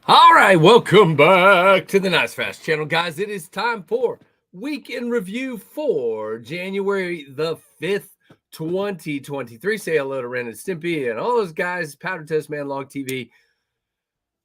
All right, welcome back to the Nice Fast channel, guys. It is time for week in review for January the 5th, 2023. Say hello to Ren and Stimpy and all those guys, Powder Toast Man, Log TV,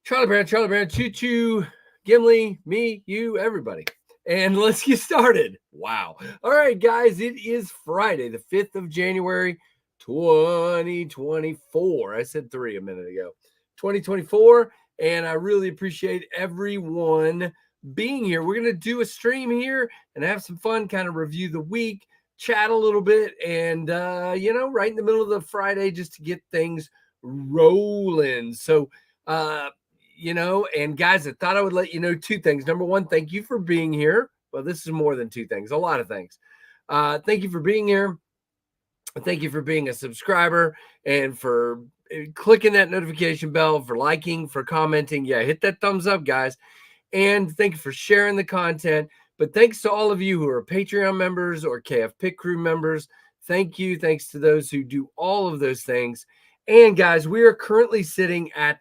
Charlie Brown, Choo Choo, Gimli, me, you, everybody. And let's get started. Wow. All right, guys, it is Friday, the 5th of January, 2024. I said 3 a minute ago. 2024. And I really appreciate everyone being here. We're going to do a stream here and have some fun, kind of review the week, chat a little bit, and, right in the middle of the Friday just to get things rolling. So, and guys, I thought I would let you know two things. Number one, thank you for being here. Well, this is more than two things, a lot of things. Thank you for being here. Thank you for being a subscriber and for clicking that notification bell, for liking, for commenting. Yeah, hit that thumbs up, guys. And thank you for sharing the content. But thanks to all of you who are Patreon members or KF Pit Crew members. Thank you. Thanks to those who do all of those things. And guys, we are currently sitting at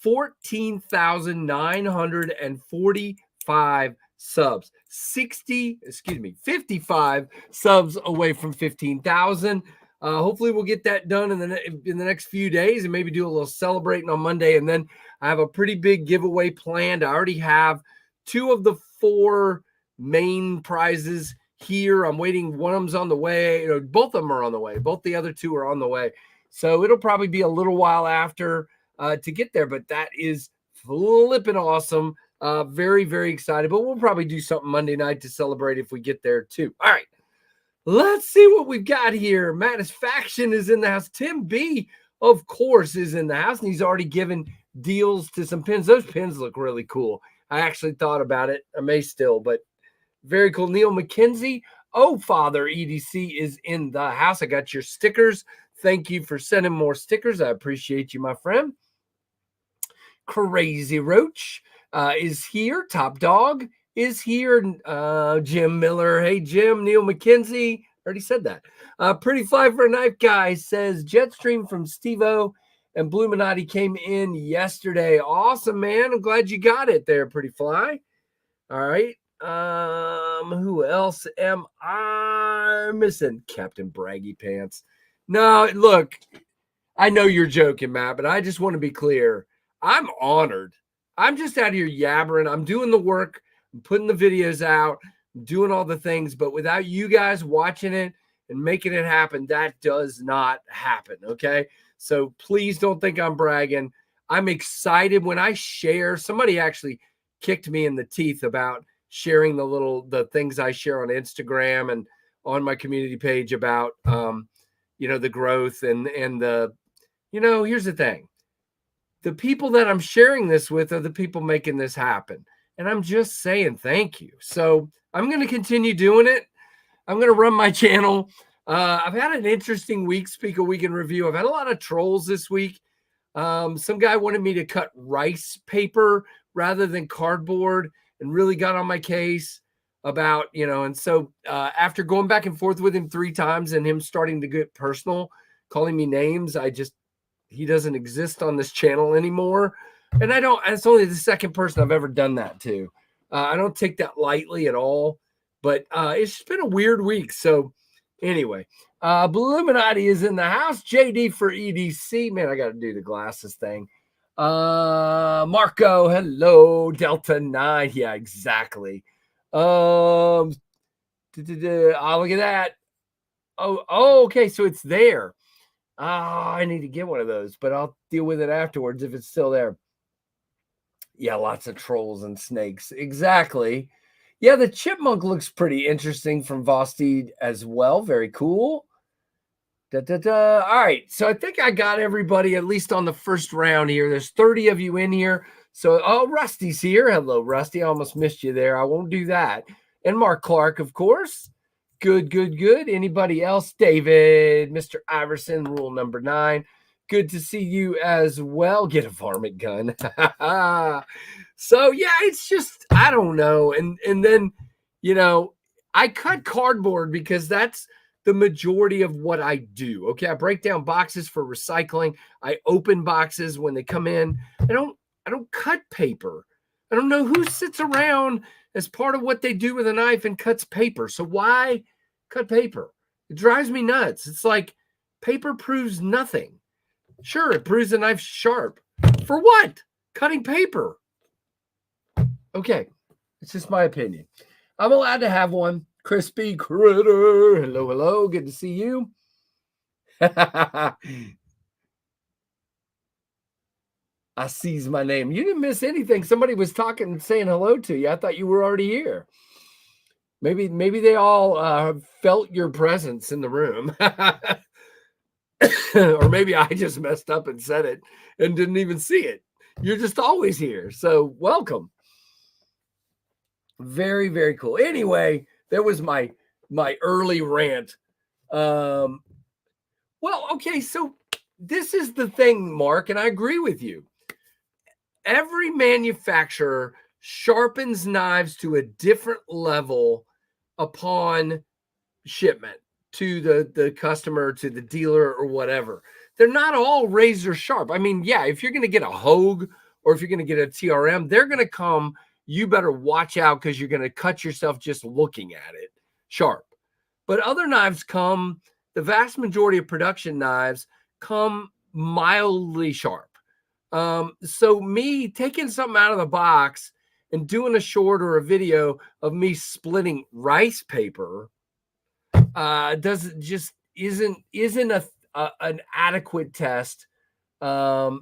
14,945 subs. 55 subs away from 15,000. Hopefully we'll get that done in the next few days and maybe do a little celebrating on Monday. And then I have a pretty big giveaway planned. I already have 2 of the 4 main prizes here. I'm waiting. One of them's on the way. Both of them are on the way. Both the other 2 are on the way. So it'll probably be a little while after to get there, but that is flipping awesome. Very, very excited, but we'll probably do something Monday night to celebrate if we get there too. All right. Let's see what we've got here. Faction is in the house. Tim B, of course, is in the house, and he's already given deals to some pins. Those pins look really cool. I actually thought about it. I may still, but very cool. Neil McKenzie, Father EDC is in the house. I got your stickers. Thank you for sending more stickers. I appreciate you, my friend. Crazy Roach is here. Top Dog is here. Jim Miller. Hey, Jim. Neil McKenzie. Already said that. Pretty Fly for a Knife Guy says Jetstream from Steve-O and Bluminati came in yesterday. Awesome, man. I'm glad you got it there, Pretty Fly. All right. Who else am I missing? Captain Braggy Pants. No, look, I know you're joking, Matt, but I just want to be clear. I'm honored. I'm just out here yabbering. I'm doing the work. I'm putting the videos out, doing all the things, but without you guys watching it and making it happen, that does not happen, okay? So please don't think I'm bragging. I'm excited when I share. Somebody actually kicked me in the teeth about sharing the things I share on Instagram and on my community page about, the growth and the, here's the thing. The people that I'm sharing this with are the people making this happen. And I'm just saying thank you. So I'm going to continue doing it. I'm going to run my channel. I've had an interesting week, Speak a Week in Review. I've had a lot of trolls this week. Some guy wanted me to cut rice paper rather than cardboard and really got on my case about, and so after going back and forth with him 3 times and him starting to get personal, calling me names, he doesn't exist on this channel anymore. And it's only the second person I've ever done that to. I don't take that lightly at all, but it's just been a weird week. So anyway, Bluminati is in the house. JD for EDC. Man, I got to do the glasses thing. Marco, hello. Delta 9. Yeah, exactly. Oh, look at that. Oh, okay. So it's there. I need to get one of those, but I'll deal with it afterwards if it's still there. Yeah, lots of trolls and snakes. Exactly. Yeah, the chipmunk looks pretty interesting from Vosteed as well. Very cool. All right, so I think I got everybody at least on the first round here. There's 30 of you in here. So, Rusty's here. Hello, Rusty. I almost missed you there. I won't do that. And Mark Clark, of course. Good. Anybody else? David, Mr. Iverson, rule number 9. Good to see you as well. Get a varmint gun. So, yeah, it's just, I don't know. And then, I cut cardboard because that's the majority of what I do. Okay, I break down boxes for recycling. I open boxes when they come in. I don't I don't cut paper. I don't know who sits around as part of what they do with a knife and cuts paper. So why cut paper? It drives me nuts. It's like paper proves nothing. Sure, it proves the knife's sharp. For what? Cutting paper. Okay, it's just my opinion. I'm allowed to have one. Crispy Critter. Hello, hello. Good to see you. I seize my name. You didn't miss anything. Somebody was talking and saying hello to you. I thought you were already here. Maybe they all felt your presence in the room. Or maybe I just messed up and said it and didn't even see it. You're just always here. So welcome. Very, very cool. Anyway, that was my early rant. Well, okay, so this is the thing, Mark, and I agree with you. Every manufacturer sharpens knives to a different level upon shipment to the customer, to the dealer, or whatever. They're not all razor sharp. I mean, yeah, if you're going to get a Hogue or if you're going to get a TRM, they're going to come. You better watch out because you're going to cut yourself just looking at it sharp. But other knives come, the vast majority of production knives come mildly sharp. So me taking something out of the box and doing a short or a video of me splitting rice paper doesn't just isn't an adequate test. Yeah,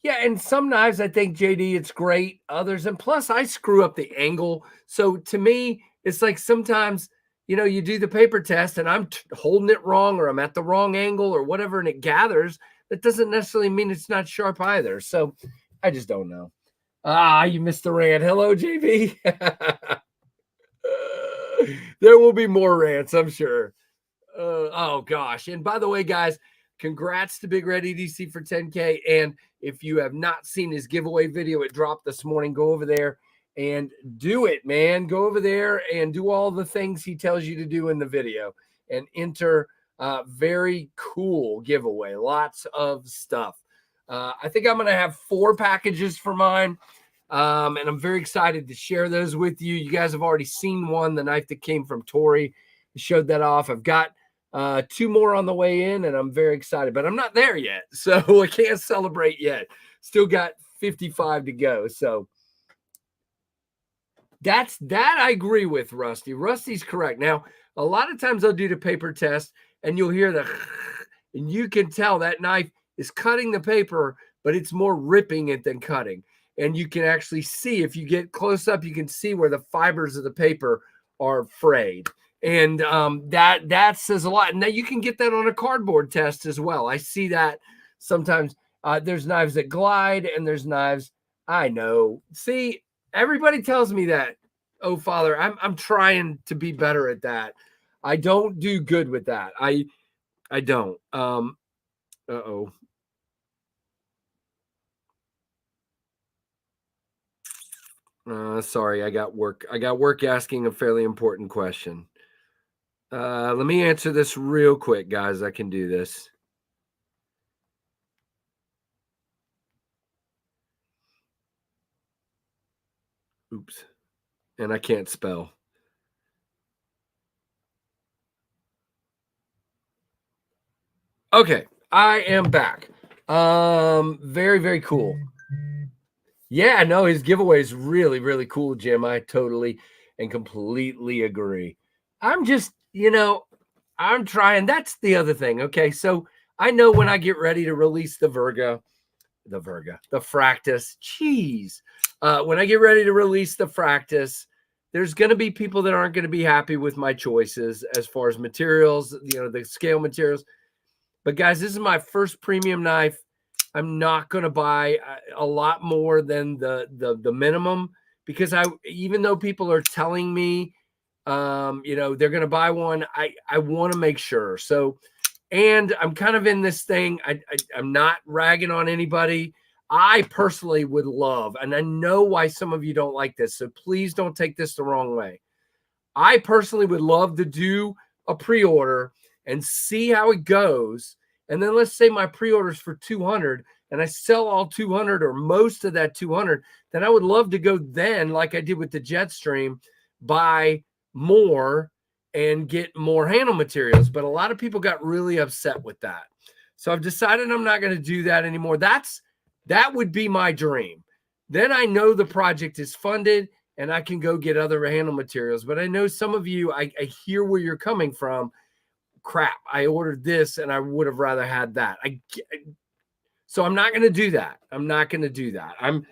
and some knives I think, JD, it's great. Others, and plus I screw up the angle. So to me, it's like sometimes, you know, you do the paper test and I'm holding it wrong or I'm at the wrong angle or whatever, and it gathers. That doesn't necessarily mean it's not sharp either. So I just don't know. You missed the rant. Hello, JB. There will be more rants, I'm sure. Oh, gosh. And by the way, guys, congrats to Big Red EDC for 10K. And if you have not seen his giveaway video, it dropped this morning. Go over there and do it, man. Go over there and do all the things he tells you to do in the video and enter. Very cool giveaway. Lots of stuff. I think I'm going to have 4 packages for mine. And I'm very excited to share those with you. You guys have already seen one, the knife that came from Tori. I showed that off. I've got 2 more on the way in, and I'm very excited, but I'm not there yet. So I can't celebrate yet. Still got 55 to go. So that I agree with Rusty. Rusty's correct. Now, a lot of times I'll do the paper test, and you'll hear the, and you can tell that knife is cutting the paper, but it's more ripping it than cutting. And you can actually see, if you get close up, you can see where the fibers of the paper are frayed. And that says a lot. And now you can get that on a cardboard test as well. I see that sometimes. There's knives that glide, and there's knives. I know. See, everybody tells me that. Oh, Father, I'm trying to be better at that. I don't do good with that. I don't. Uh-oh. Sorry, I got work. I got work asking a fairly important question. Let me answer this real quick, guys. I can do this. Oops. And I can't spell. Okay, I am back. Very, very cool. Yeah, no, his giveaway is really, really cool, Jim. I totally and completely agree. I'm just, I'm trying. That's the other thing. Okay, so I know when I get ready to release the Fractus. Jeez. When I get ready to release the Fractus, there's going to be people that aren't going to be happy with my choices as far as materials, the scale materials. But guys, this is my first premium knife. I'm not going to buy a lot more than the minimum, because even though people are telling me, they're going to buy one, I want to make sure. So, and I'm kind of in this thing. I'm not ragging on anybody. I personally would love, and I know why some of you don't like this, so please don't take this the wrong way. I personally would love to do a pre-order and see how it goes. And then let's say my pre-order's for 200 and I sell all 200 or most of that 200, then I would love to go then, like I did with the Jetstream, buy more and get more handle materials. But a lot of people got really upset with that. So I've decided I'm not going to do that anymore. That would be my dream. Then I know the project is funded and I can go get other handle materials. But I know some of you, I hear where you're coming from. Crap, I ordered this and I would have rather had that. So I'm not going to do that. I'm not going to do that. I'm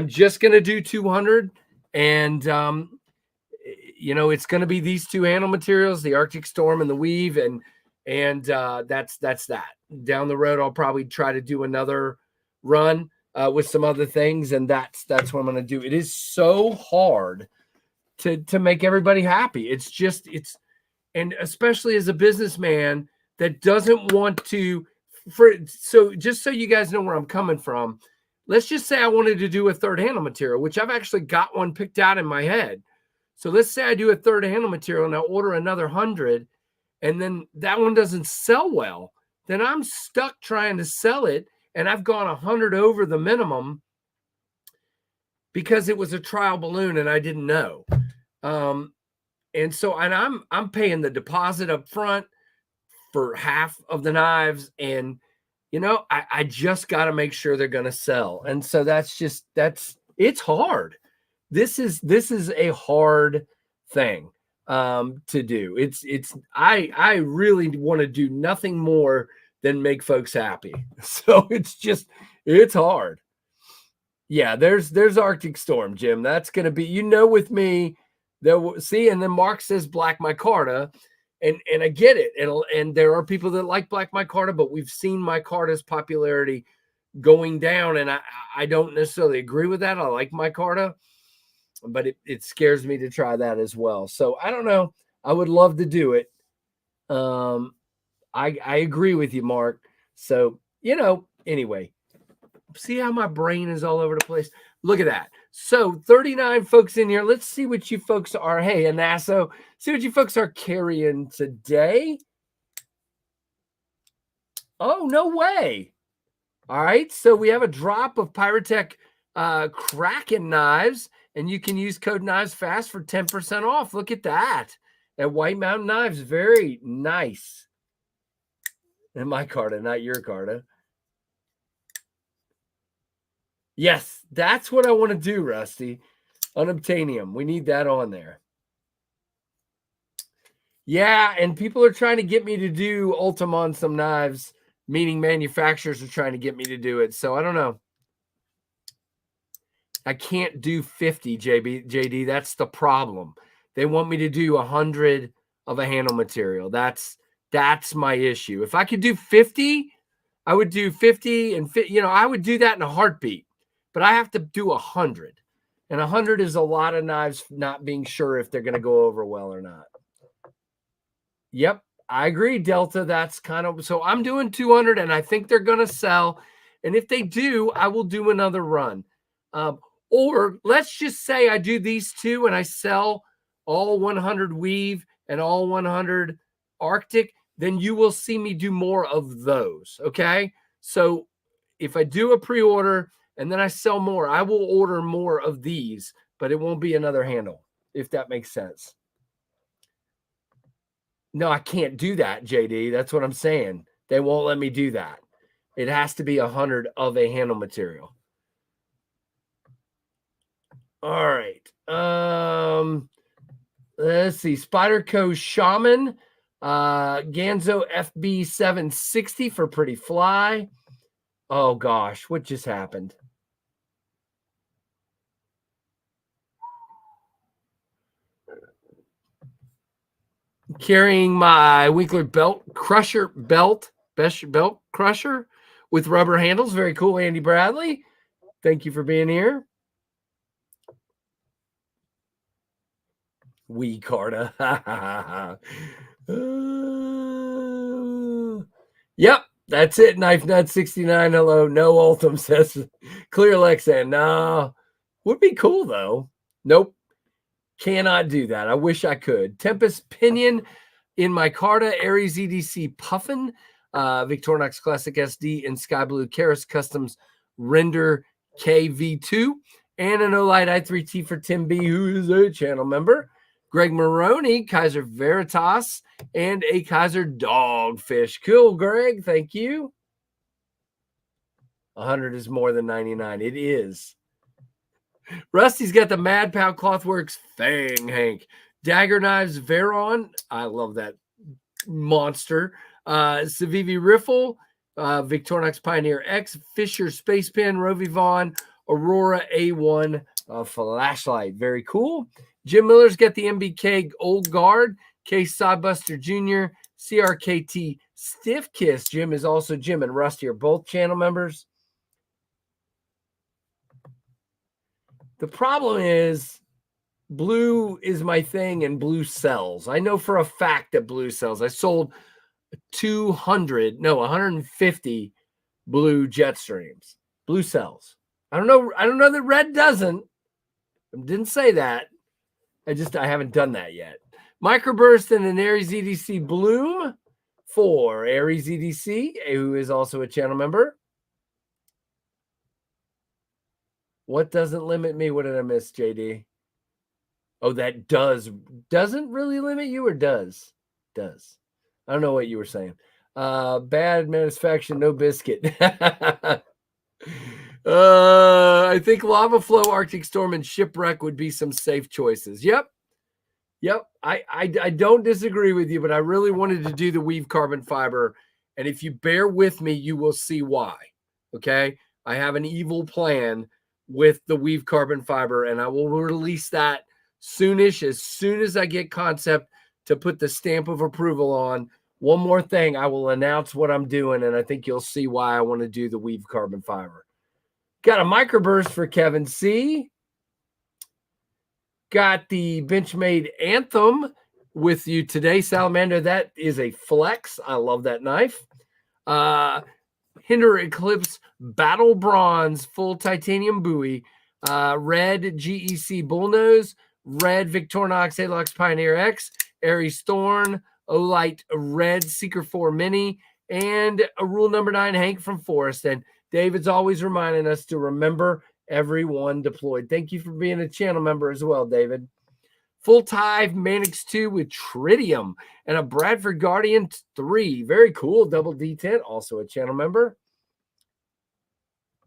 just going to do 200, and it's going to be these two handle materials, the Arctic Storm and the Weave, and that's that. Down the road, I'll probably try to do another run with some other things, and that's what I'm going to do. It is so hard to make everybody happy. And especially as a businessman that doesn't want to. So just so you guys know where I'm coming from, let's just say I wanted to do a third handle material, which I've actually got one picked out in my head. So let's say I do a third handle material and I order another 100, and then that one doesn't sell well. Then I'm stuck trying to sell it, and I've gone 100 over the minimum because it was a trial balloon and I didn't know. And I'm paying the deposit up front for half of the knives, and I just got to make sure they're going to sell. And so it's hard. This is a hard thing to do. I really want to do nothing more than make folks happy. So it's hard. Yeah, there's Arctic Storm, Jim. That's going to be, with me there. See, and then Mark says Black Micarta. And I get it. And there are people that like Black Micarta, but we've seen Micarta's popularity going down. And I don't necessarily agree with that. I like Micarta, but it scares me to try that as well. So I don't know. I would love to do it. I agree with you, Mark. So, anyway, see how my brain is all over the place. Look at that. So 39 folks in here. Let's see what you folks are. Hey, Anasso, see what you folks are carrying today. Oh, no way. All right. So we have a drop of Pyrotech Kraken knives, and you can use code Knives Fast for 10% off. Look at that. At White Mountain Knives. Very nice. And my Carta, not your Carta. Yes, that's what I want to do, Rusty. Unobtainium. We need that on there. Yeah, and people are trying to get me to do Ultima on some knives, meaning manufacturers are trying to get me to do it. So I don't know. I can't do 50, JD. That's the problem. They want me to do 100 of a handle material. That's my issue. If I could do 50, I would do 50, and I would do that in a heartbeat. But I have to do 100. And 100 is a lot of knives not being sure if they're going to go over well or not. Yep, I agree, Delta. That's kind of, so I'm doing 200, and I think they're going to sell. And if they do, I will do another run. Or let's just say I do these two and I sell all 100 Weave and all 100 Arctic, then you will see me do more of those. Okay. So if I do a pre-order and then I sell more, I will order more of these, but it won't be another handle, if that makes sense. No, I can't do that, JD. That's what I'm saying. They won't let me do that. It has to be 100 of a handle material. All right. Let's see. Spyderco Shaman, Ganzo FB 760 for Pretty Fly. Oh gosh, what just happened? Carrying my Winkler belt crusher belt crusher with rubber handles. Very cool, Andy Bradley. Thank you for being here. Wee Carta. Yep, that's it. Knife Nut 69. Hello. No Ultim says Clear Lexan. No. Would be cool though. Nope. Cannot do that. I wish I could. Tempest Pinion in my Carta Aries EDC Puffin. Victorinox Classic SD and Sky Blue Keras Customs Render KV2, and an Olight i3T for Tim B, who is a channel member. Greg Maroney, Kaiser Veritas, and a Kaiser Dogfish. Cool, Greg. Thank you. 100 is more than 99. It is. Rusty's got the Mad Pow Clothworks Fang Hank. Dagger Knives Veron. I love that monster. Civivi Riffle. Victorinox Pioneer X. Fisher Space Pen. Rovi Vaughn. Aurora A1 flashlight. Very cool. Jim Miller's got the MBK Old Guard. Case Sodbuster Jr. CRKT Stiff Kiss. Jim and Rusty are both channel members. The problem is blue is my thing and blue sells. I know for a fact that blue sells. I sold 150 blue Jetstreams. Blue sells. I don't know that red doesn't. I didn't say that. I haven't done that yet. Microburst and an Aries EDC Bloom for Aries EDC, who is also a channel member. What doesn't limit me? What did I miss, JD? Oh, that doesn't really limit you, or does? Does. I don't know what you were saying. Bad Manufacturing, no biscuit. I think Lava Flow, Arctic Storm, and Shipwreck would be some safe choices. Yep. I don't disagree with you, but I really wanted to do the weave carbon fiber. And if you bear with me, you will see why. Okay. I have an evil plan with the weave carbon fiber, and I will release that soonish, as soon as I get concept to put the stamp of approval on. One more thing, I will announce what I'm doing, and I think you'll see why I want to do the weave carbon fiber. Got a microburst for Kevin C. Got the Benchmade Anthem with you today, Salamander. That is a flex. I love that knife. Hinder Eclipse Battle Bronze full titanium buoy. Red GEC Bullnose. Red Victorinox Alox Pioneer X. Aries Thorn. Olight Red Seeker 4 Mini. And a Rule Number 9 Hank from Forest. And David's always reminding us to remember everyone deployed. Thank you for being a channel member as well, David. Full Tive Manix 2 with Tritium and a Bradford Guardian 3. Very cool. Double D10, also a channel member.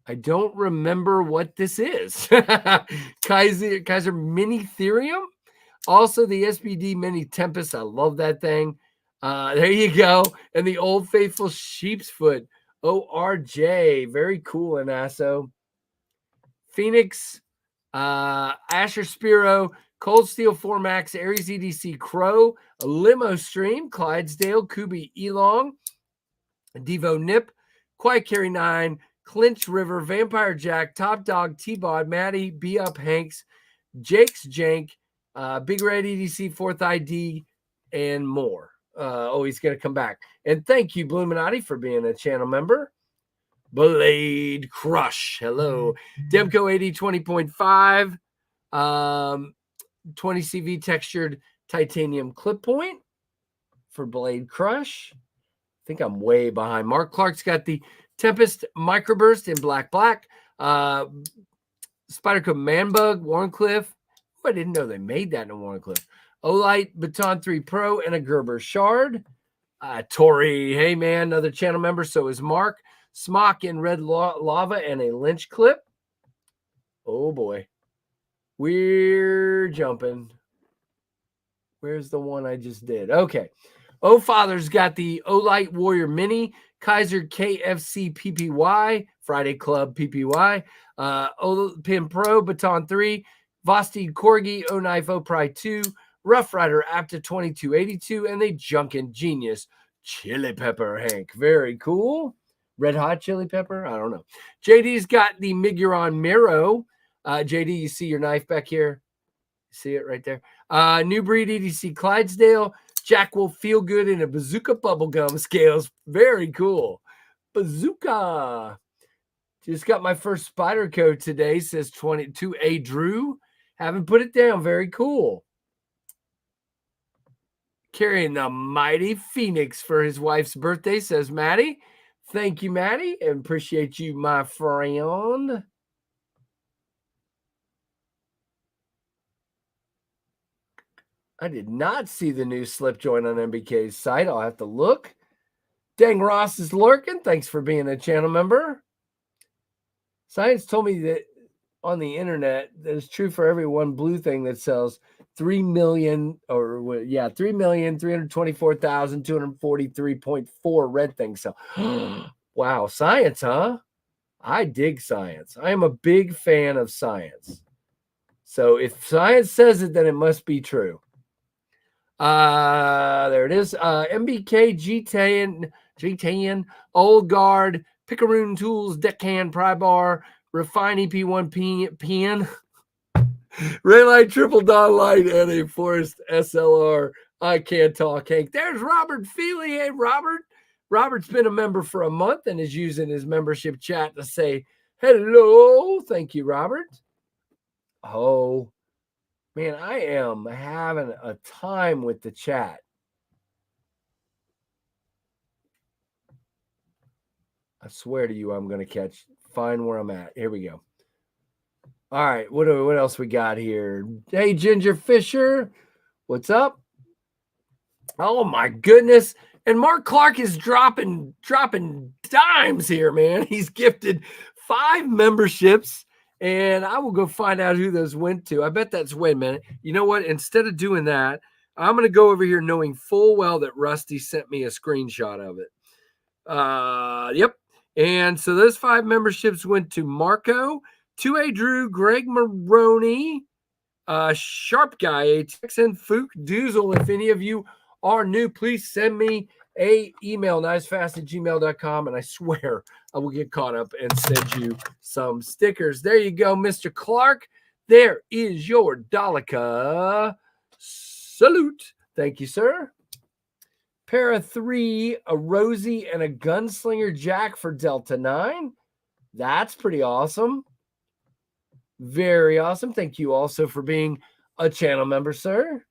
I don't remember what this is. Kaiser Mini Therium. Also the SBD Mini Tempest. I love that thing. There you go. And the Old Faithful Sheep's Foot. ORJ. Very cool, Anasso. Phoenix, Asher Spiro, Cold Steel 4 Max, Aries EDC Crow, Limo Stream, Clydesdale, Kubi Elong, Devo Nip, Quiet Carry 9, Clinch River, Vampire Jack, Top Dog, T-Bod, Maddie, B Up Hanks, Jake's Jank, Big Red EDC, 4th ID, and more. He's going to come back. And thank you, Bluminati, for being a channel member. Blade Crush. Hello. Demco 80 20.5. 20 CV textured titanium clip point for Blade Crush. I think I'm way behind. Mark Clark's got the Tempest Microburst in black. Spyderco Manbug, Warncliffe. I didn't know they made that in Warncliffe. Olight Baton 3 Pro and a Gerber Shard. Tori, hey man, another channel member. So is Mark. Smock in red lava and a Lynch clip. Oh boy. We're jumping. Where's the one I just did? Okay. Oh Father's got the Olight Warrior Mini, Kaiser KFC PPY, Friday Club PPY, Pin Pro, Baton 3, Vosteed Corgi, O Knife, O Pry 2, Rough Rider Apta 2282, and the Junkin Genius Chili Pepper Hank. Very cool. Red Hot Chili Pepper? I don't know. JD's got the Miguron Miro. JD, you see your knife back here? See it right there? New Breed EDC Clydesdale. Jack will feel good in a Bazooka Bubblegum Scales. Very cool. Bazooka. Just got my first Spyderco today. Says 22A Drew. Haven't put it down. Very cool. Carrying the mighty Phoenix for his wife's birthday, says Maddie. Thank you, Maddie, and appreciate you, my friend. I did not see the new slip join on MBK's site. I'll have to look. Dang Ross is lurking. Thanks for being a channel member. Science told me that on the internet that it's true for every one blue thing that sells 3,324,243.4 red things sell. Wow, science, huh? I dig science. I am a big fan of science. So if science says it, then it must be true. There it is. MBK, G10, Old Guard, Picaroon Tools, Deckhand, Pry Bar, Refine EP1 PN, Raylight, Triple Dawn Light, and a Forest SLR. I can't talk, Hank. There's Robert Feely. Hey, Robert. Robert's been a member for a month and is using his membership chat to say hello. Thank you, Robert. Oh, man, I am having a time with the chat. I swear to you, I'm going to find where I'm at. Here we go. All right, what else we got here? Hey, Ginger Fisher, what's up? Oh my goodness! And Mark Clark is dropping dimes here, man. He's gifted 5 memberships, and I will go find out who those went to. I bet that's wait a minute. You know what? Instead of doing that, I'm going to go over here knowing full well that Rusty sent me a screenshot of it. Yep. And so those 5 memberships went to Marco, 2A Drew, Greg Maroney, Sharp Guy, a Texan, Fook Doozle. If any of you are new, please send me a email, nicefast@gmail.com, and I swear I will get caught up and send you some stickers. There you go, Mr. Clark. There is your Daleka salute. Thank you, sir. Pair of 3, a Rosie and a Gunslinger Jack for Delta 9. That's pretty awesome. Very awesome. Thank you also for being a channel member, sir.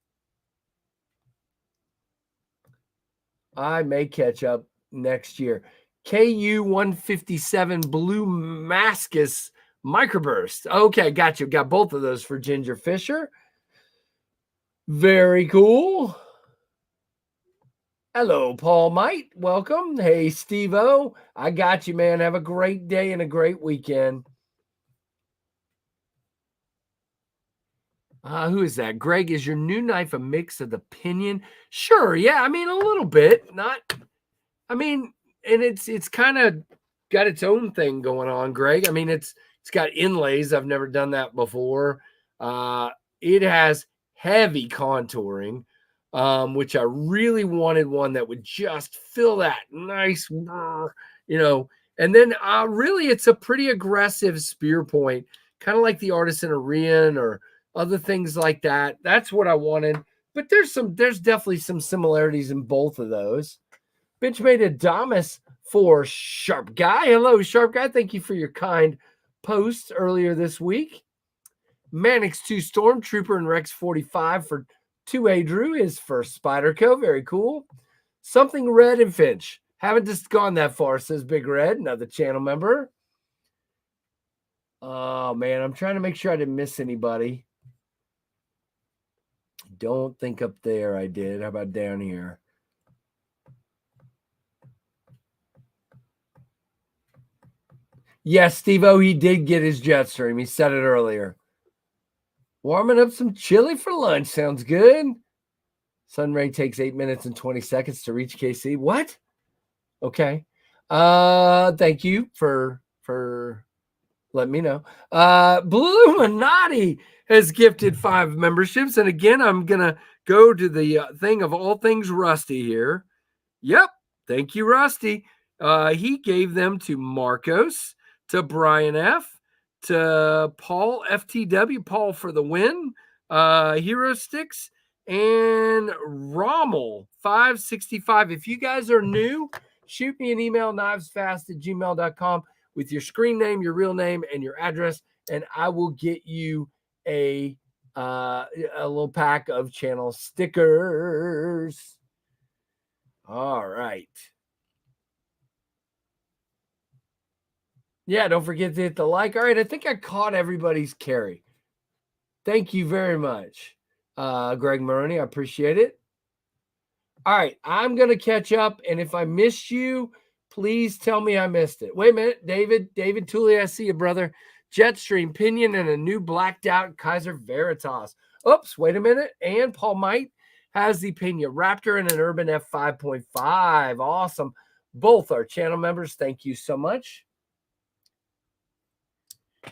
I may catch up next year. KU 157 Blue Mascus Microburst. Okay, got you. Got both of those for Ginger Fisher. Very cool. Hello, Paul Might. Welcome. Hey, Steve-O. I got you, man. Have a great day and a great weekend. Who is that? Greg, is your new knife a mix of the pinion? Sure. Yeah. I mean, a little bit. And it's kind of got its own thing going on, Greg. I mean, it's got inlays. I've never done that before. It has heavy contouring. Which I really wanted one that would just fill that nice, and then really it's a pretty aggressive spear point, kind of like the Artisan Orion or other things like that. That's what I wanted, but there's definitely some similarities in both of those. Benchmade Adamas for Sharp Guy. Hello, Sharp Guy. Thank you for your kind posts earlier this week. Mannix 2 Stormtrooper and Rex 45 for 2A Drew, his first Spyderco. Very cool. Something Red and Finch. Haven't just gone that far, says Big Red, another channel member. Oh, man, I'm trying to make sure I didn't miss anybody. Don't think up there I did. How about down here? Yes, Steve-O, he did get his Jetstream. He said it earlier. Warming up some chili for lunch. Sounds good. Sunray takes 8 minutes and 20 seconds to reach KC. What? Okay. Thank you for letting me know. Bluminati has gifted 5 memberships. And again, I'm going to go to the thing of all things Rusty here. Yep. Thank you, Rusty. He gave them to Marcos, to Brian F., to Paul FTW, Paul for the win, Hero Sticks, and Rommel 565. If you guys are new, shoot me an email, knivesfast@gmail.com with your screen name, your real name, and your address, and I will get you a a little pack of channel stickers. All right. Yeah, don't forget to hit the like. All right, I think I caught everybody's carry. Thank you very much, Greg Maroney. I appreciate it. All right, I'm going to catch up, and if I missed you, please tell me I missed it. Wait a minute, David Tooley, I see you, brother. Jetstream, Pinion, and a new blacked out Kaiser Veritas. Oops, wait a minute. And Paul Might has the Pinion Raptor and an Urban F5.5. Awesome. Both are channel members. Thank you so much.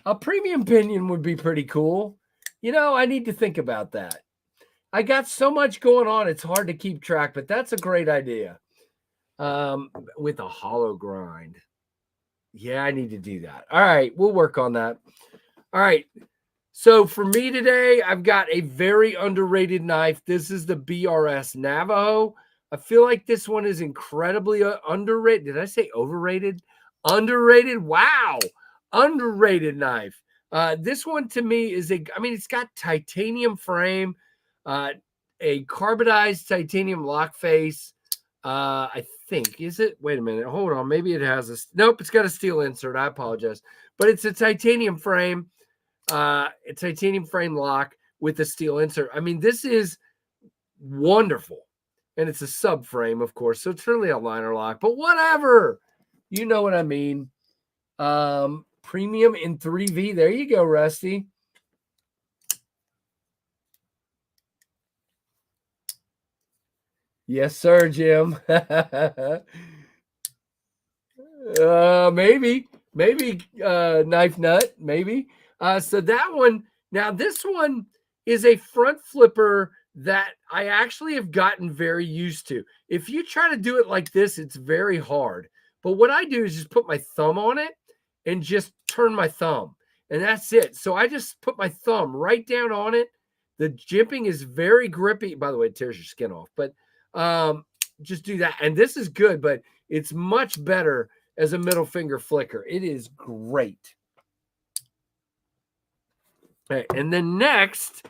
A premium Pinion would be pretty cool. You know, I need to think about that. I got so much going on, it's hard to keep track, but that's a great idea. With a hollow grind. Yeah, I need to do that. All right, we'll work on that. All right. So for me today, I've got a very underrated knife. This is the BRS Navajo. I feel like this one is incredibly underrated. Did I say overrated? Underrated? Wow. Underrated knife. This one to me is it's got titanium frame, a carbonized titanium lock face. I think, is it? Wait a minute. Hold on. Maybe it has a, nope, it's got a steel insert. I apologize. But it's a titanium frame, a titanium frame lock with a steel insert. I mean, this is wonderful. And it's a subframe, of course. So it's really a liner lock, but whatever. You know what I mean. Premium in 3V. There you go, Rusty. Yes, sir, Jim. Maybe knife nut, maybe. So that one, now this one is a front flipper that I actually have gotten very used to. If you try to do it like this, it's very hard. But what I do is just put my thumb on it and just turn my thumb, and that's it. So I just put my thumb right down on it. The jimping is very grippy. By the way, it tears your skin off, but just do that. And this is good, but it's much better as a middle finger flicker. It is great. All right, and then next,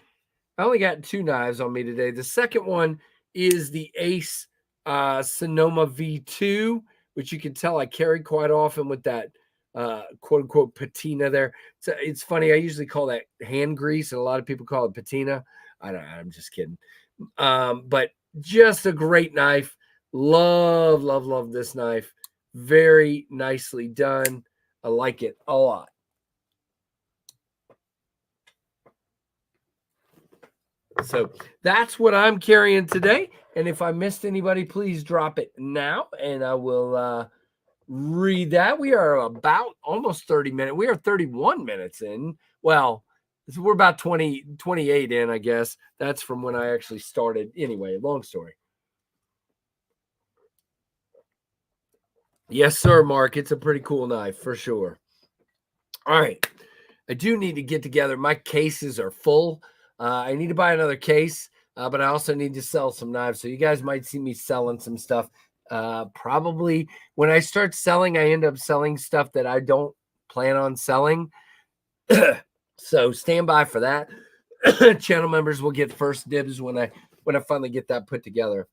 I only got 2 knives on me today. The second one is the Ace Sonoma V2, which you can tell I carry quite often with that quote unquote patina there. So it's funny. I usually call that hand grease, and a lot of people call it patina. I'm just kidding. But just a great knife. Love this knife. Very nicely done. I like it a lot. So that's what I'm carrying today. And if I missed anybody, please drop it now, and I will read that. We are about almost 30 minutes. We are 31 minutes in. Well, we're about 28 in, I guess. That's from when I actually started. Anyway, long story. Yes, sir, Mark. It's a pretty cool knife for sure. All right. I do need to get together. My cases are full. I need to buy another case, but I also need to sell some knives. So you guys might see me selling some stuff. Probably when I start selling, I end up selling stuff that I don't plan on selling. So stand by for that. Channel members will get first dibs when I finally get that put together.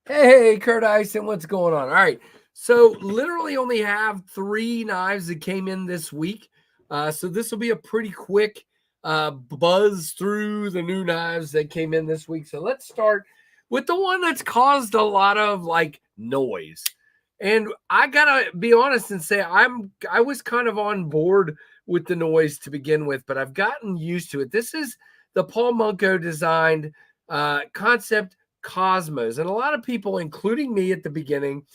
Hey, Kurt Ison, what's going on? All right. So literally only have 3 knives that came in this week. So this will be a pretty quick buzz through the new knives that came in this week. So let's start with the one that's caused a lot of like noise. And I gotta be honest and say I was kind of on board with the noise to begin with, but I've gotten used to it. This is the Paul Munko designed Concept Cosmos. And a lot of people, including me at the beginning,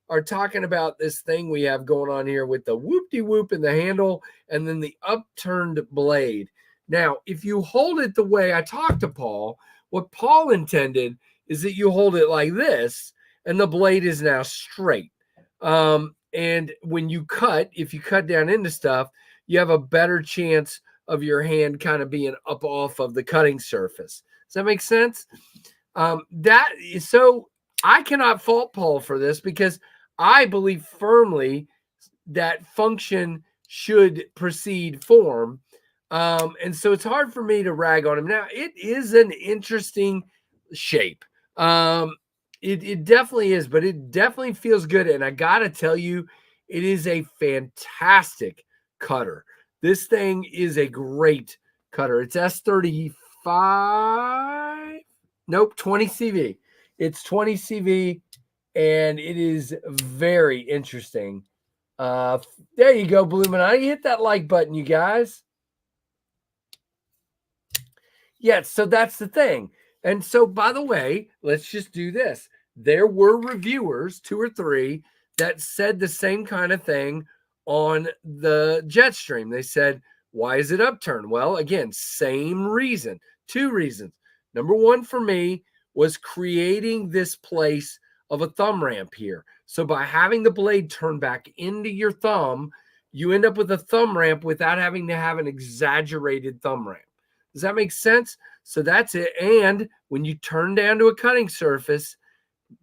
are talking about this thing we have going on here with the whoop-de-whoop in the handle and then the upturned blade. Now, if you hold it the way I talked to Paul, what Paul intended is that you hold it like this and the blade is now straight. And when you cut, if you cut down into stuff, you have a better chance of your hand kind of being up off of the cutting surface. Does that make sense? So I cannot fault Paul for this because I believe firmly that function should precede form. And so it's hard for me to rag on him. Now, it is an interesting shape. Um, it definitely is, but it definitely feels good. And I got to tell you, it is a fantastic cutter. This thing is a great cutter. It's S35. Nope, 20 CV. It's 20 CV, and it is very interesting. There you go, Bluminati. Hit that like button, you guys. Yeah, so that's the thing. And so, by the way, let's just do this. There were reviewers, 2 or 3, that said the same kind of thing on the Jetstream. They said, why is it upturned? Well, again, same reason. 2 reasons. Number one for me was creating this place of a thumb ramp here. So by having the blade turn back into your thumb, you end up with a thumb ramp without having to have an exaggerated thumb ramp. Does that make sense? So that's it. And when you turn down to a cutting surface,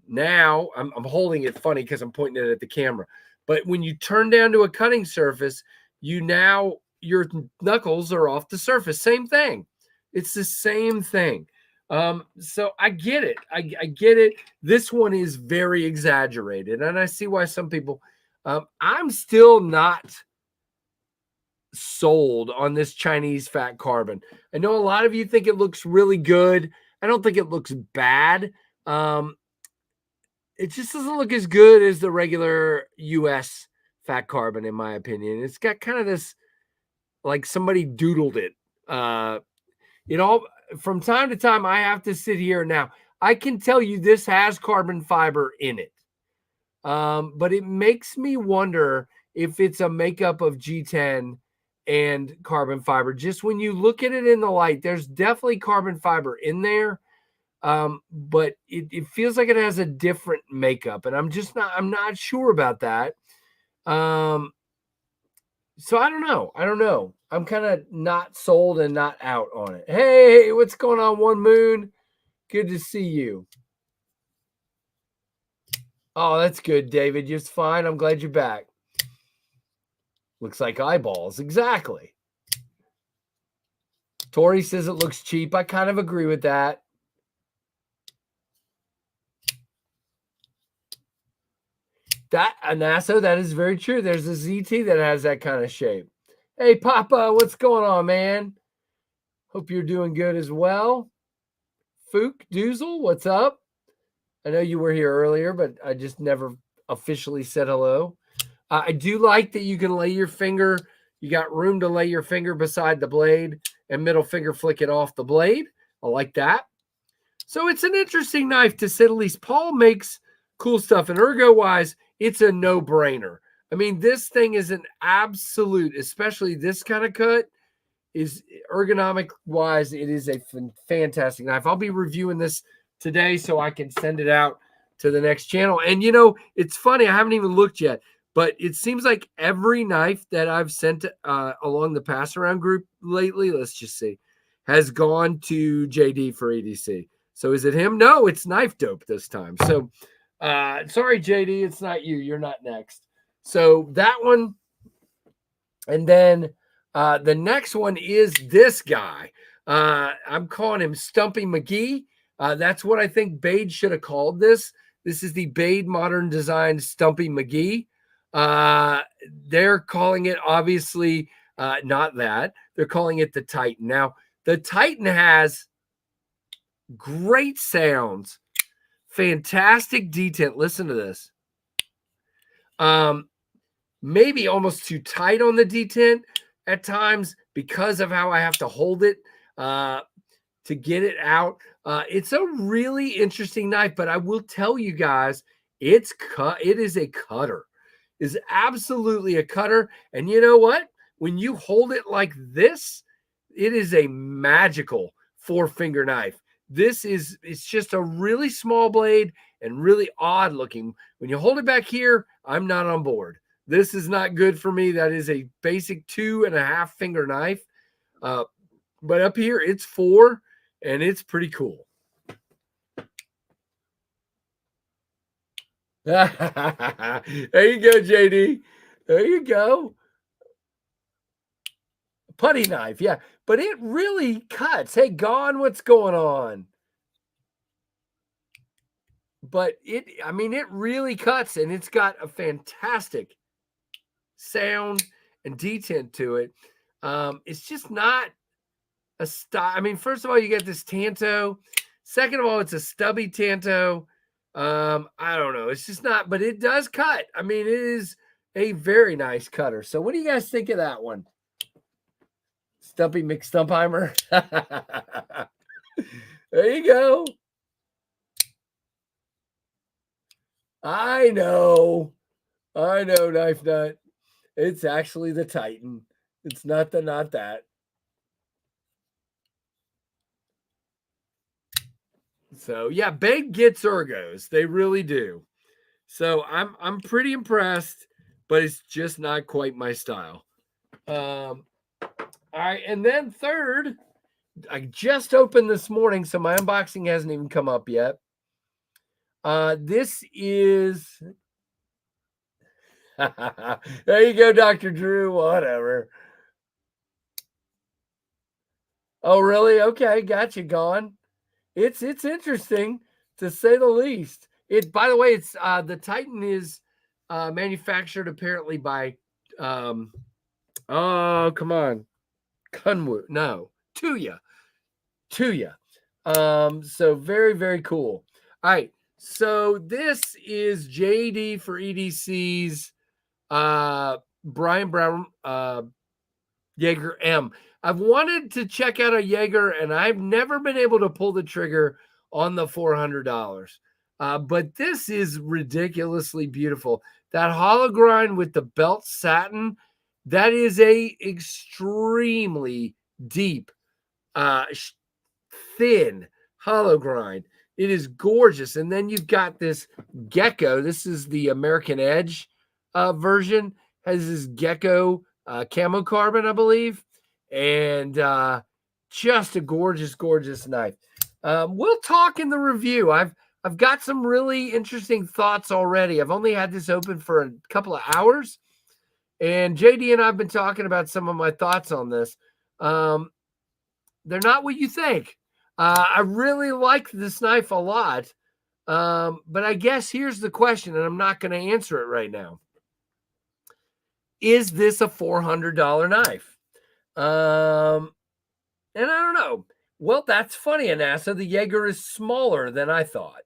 now I'm holding it funny because I'm pointing it at the camera. But when you turn down to a cutting surface, your knuckles are off the surface. Same thing. It's the same thing. So I get it. I get it. This one is very exaggerated, and I see why some people. I'm still not sold on this Chinese fat carbon. I know a lot of you think it looks really good. I don't think it looks bad. It just doesn't look as good as the regular US fat carbon, in my opinion. It's got kind of this, like somebody doodled it. It all from time to time, I have to sit here now. I can tell you this has carbon fiber in it. But it makes me wonder if it's a makeup of G10 and carbon fiber. Just when you look at it in the light, there's definitely carbon fiber in there. But it feels like it has a different makeup, and I'm not sure about that. So I don't know. I'm kind of not sold and not out on it. Hey, what's going on, One Moon? Good to see you. Oh, that's good, David. Just fine. I'm glad you're back. Looks like eyeballs. Exactly. Tori says it looks cheap. I kind of agree with that. That Anaso, that is very true. There's a ZT that has that kind of shape. Hey, Papa, what's going on, man? Hope you're doing good as well. Fook Doozle, what's up? I know you were here earlier, but I just never officially said hello. I do like that you can lay your finger. You got room to lay your finger beside the blade and middle finger flick it off the blade. I like that. So it's an interesting knife, to say the least. Paul makes cool stuff, and ergo-wise, it's a no-brainer. I mean, this thing is an absolute, especially this kind of cut, is ergonomic-wise, it is a fantastic knife. I'll be reviewing this today so I can send it out to the next channel. And, you know, it's funny. I haven't even looked yet, but it seems like every knife that I've sent along the pass-around group lately, let's just see, has gone to JD for EDC. So is it him? No, it's Knife Dope this time. So sorry, JD, it's not you. You're not next. So that one. And then the next one is this guy. I'm calling him Stumpy McGee. That's what I think Bade should have called this. This is the Bade Modern Design Stumpy McGee. They're calling it, obviously, not that. They're calling it the Titan. Now, the Titan has great sounds, fantastic detent. Listen to this. Maybe almost too tight on the detent at times because of how I have to hold it to get it out. It's a really interesting knife, but I will tell you guys, it is a cutter. Is absolutely a cutter. And you know what? When you hold it like this, it is a magical 4-finger knife. It's just a really small blade and really odd looking. When you hold it back here, I'm not on board. This is not good for me. That is a basic 2.5-finger knife. But up here, it's 4, and it's pretty cool. There you go, JD. There you go. Putty knife, yeah. But it really cuts. Hey, Gone, what's going on? But it really cuts, and it's got a fantastic sound and detent to it. It's just not a style. I mean, first of all, you get this Tanto. Second of all, it's a stubby Tanto. I don't know. It's just not, but it does cut. I mean, it is a very nice cutter. So what do you guys think of that one? Stumpy McStumpheimer. There you go. I know, Knife Nut. It's actually the Titan. It's not that. So yeah, Beg gets ergos. They really do. So I'm pretty impressed, but it's just not quite my style. All right, and then third, I just opened this morning, so my unboxing hasn't even come up yet. This is there you go, Dr. Drew. Whatever. Oh, really? Okay, got you, Gone. It's interesting to say the least. It, by the way, it's the Titan is manufactured apparently by oh, come on, Kunwu. No, Tuya. So very, very cool. All right. So this is JD for EDC's Brian Brown Jagger M. I've wanted to check out a Jagger, and I've never been able to pull the trigger on the $400. But this is ridiculously beautiful. That hollow grind with the belt satin, that is a extremely deep, thin hollow grind. It is gorgeous. And then you've got this gecko. This is the American Edge version. Has this gecko camo carbon, I believe. And just a gorgeous, gorgeous knife. We'll talk in the review. I've got some really interesting thoughts already. I've only had this open for a couple of hours. And JD and I have been talking about some of my thoughts on this. They're not what you think. I really like this knife a lot. But I guess here's the question, and I'm not going to answer it right now. Is this a $400 knife? And I don't know. Well, that's funny, Anassa. The Jaeger is smaller than I thought.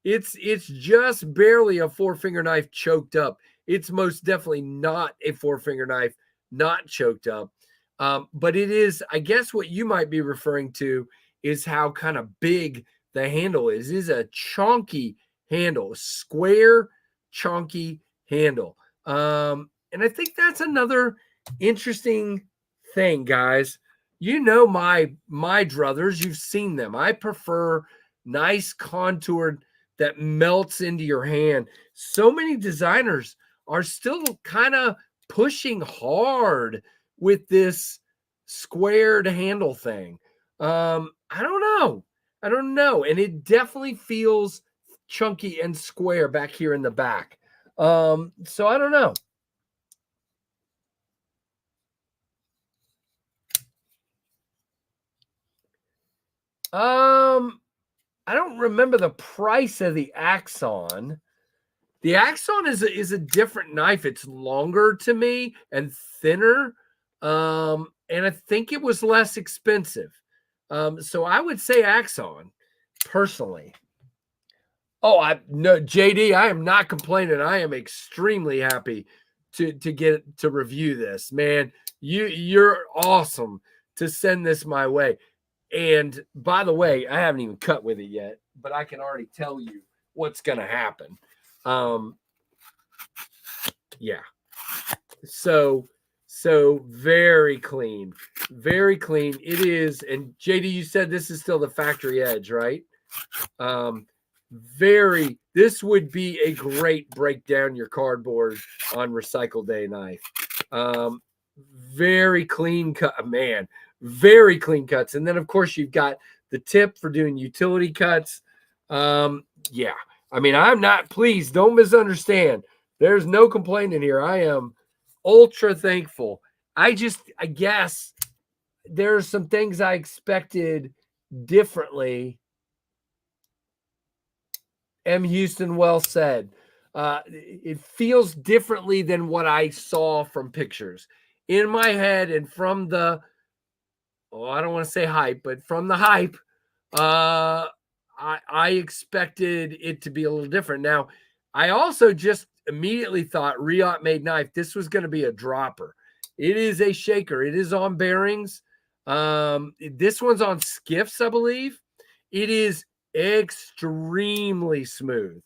It's just barely a 4-finger knife choked up. It's most definitely not a 4-finger knife, not choked up. But it is, I guess what you might be referring to is how kind of big the handle is. It is a chunky handle, square, chunky handle. And I think that's another interesting thing, guys. You know my druthers, you've seen them. I prefer nice contoured that melts into your hand. So many designers are still kind of pushing hard with this squared handle thing. I don't know. And it definitely feels chunky and square back here in the back. So I don't know. I don't remember the price of the Axon. The Axon is a different knife. It's longer to me and thinner. And I think it was less expensive. So I would say Axon personally. Oh, no, JD, I am not complaining. I am extremely happy to get to review this, man. You're awesome to send this my way. And by the way, I haven't even cut with it yet, but I can already tell you what's going to happen. Yeah. So very clean, very clean. It is. And JD, you said this is still the factory edge, right? This would be a great break down your cardboard on recycle day knife. Very clean cut, man. Very clean cuts. And then, of course, you've got the tip for doing utility cuts. Yeah. I mean, I'm not, please don't misunderstand. There's no complaining here. I am ultra thankful. I guess there are some things I expected differently. M. Houston, well said. It feels differently than what I saw from pictures in my head and from the, I don't want to say hype, but from the hype, I expected it to be a little different. Now, I also just immediately thought Riot made knife. This was going to be a dropper. It is a shaker. It is on bearings. This one's on skiffs, I believe. It is extremely smooth.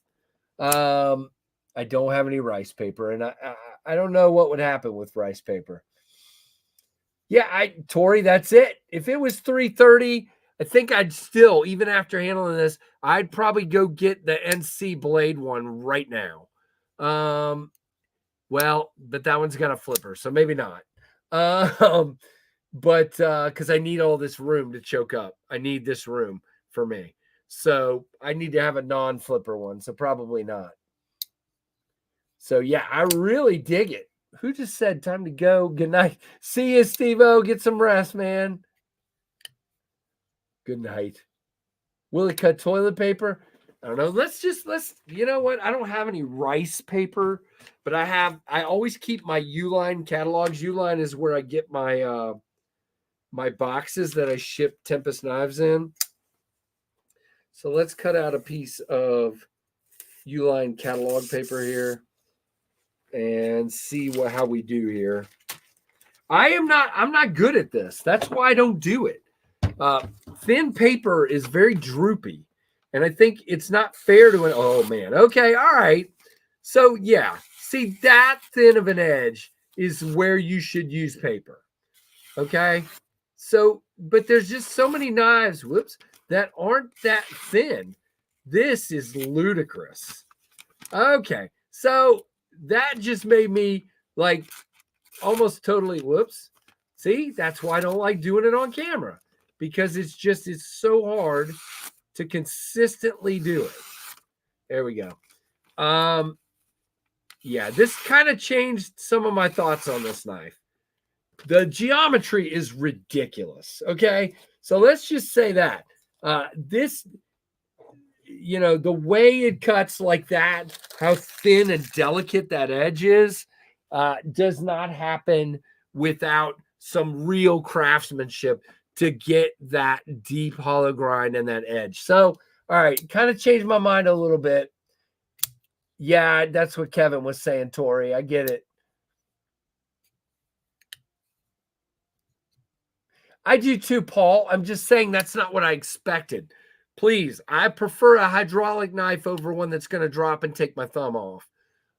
I don't have any rice paper, and I don't know what would happen with rice paper. Yeah, Tori, that's it. If it was 330, I think I'd still, even after handling this, I'd probably go get the NC Blade one right now. Well, but that one's got a flipper, so maybe not. But because I need all this room to choke up. I need this room for me. So I need to have a non-flipper one, so probably not. So yeah, I really dig it. Who just said time to go? Good night. See you, Steve-O. Get some rest, man. Good night. Will it cut toilet paper? I don't know. Let's you know what? I don't have any rice paper, but I always keep my Uline catalogs. Uline is where I get my my boxes that I ship Tempest knives in. So let's cut out a piece of Uline catalog paper here and see how we do here. I'm not good at this. That's why I don't do it. Thin paper is very droopy, and I think it's not fair to an. Oh man. Okay. All right. So yeah, see, that thin of an edge is where you should use paper. Okay. So, but there's just so many knives, that aren't that thin. This is ludicrous. Okay. So that just made me like almost totally See, that's why I don't like doing it on camera, because it's so hard to consistently do it. There we go. Yeah, this kind of changed some of my thoughts on this knife. The geometry is ridiculous. Okay. So let's just say that this, the way it cuts like that, how thin and delicate that edge is, does not happen without some real craftsmanship to get that deep hollow grind and that edge. So, all right, kind of changed my mind a little bit. Yeah, that's what Kevin was saying, Tori. I get it. I do too, Paul. I'm just saying that's not what I expected. Please, I prefer a hydraulic knife over one that's going to drop and take my thumb off,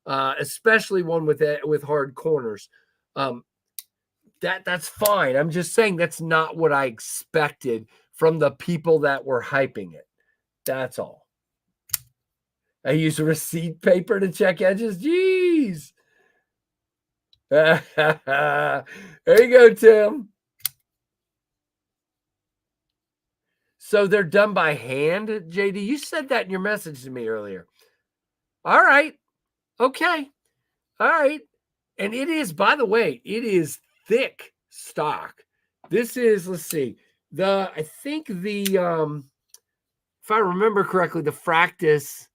especially one with hard corners. That's fine. I'm just saying that's not what I expected from the people that were hyping it. That's all. I use receipt paper to check edges. Jeez. There you go, Tim. So they're done by hand, JD? You said that in your message to me earlier. All right. Okay. All right. And it is, by the way, it is thick stock. This is, let's see, I think if I remember correctly, the Fractus,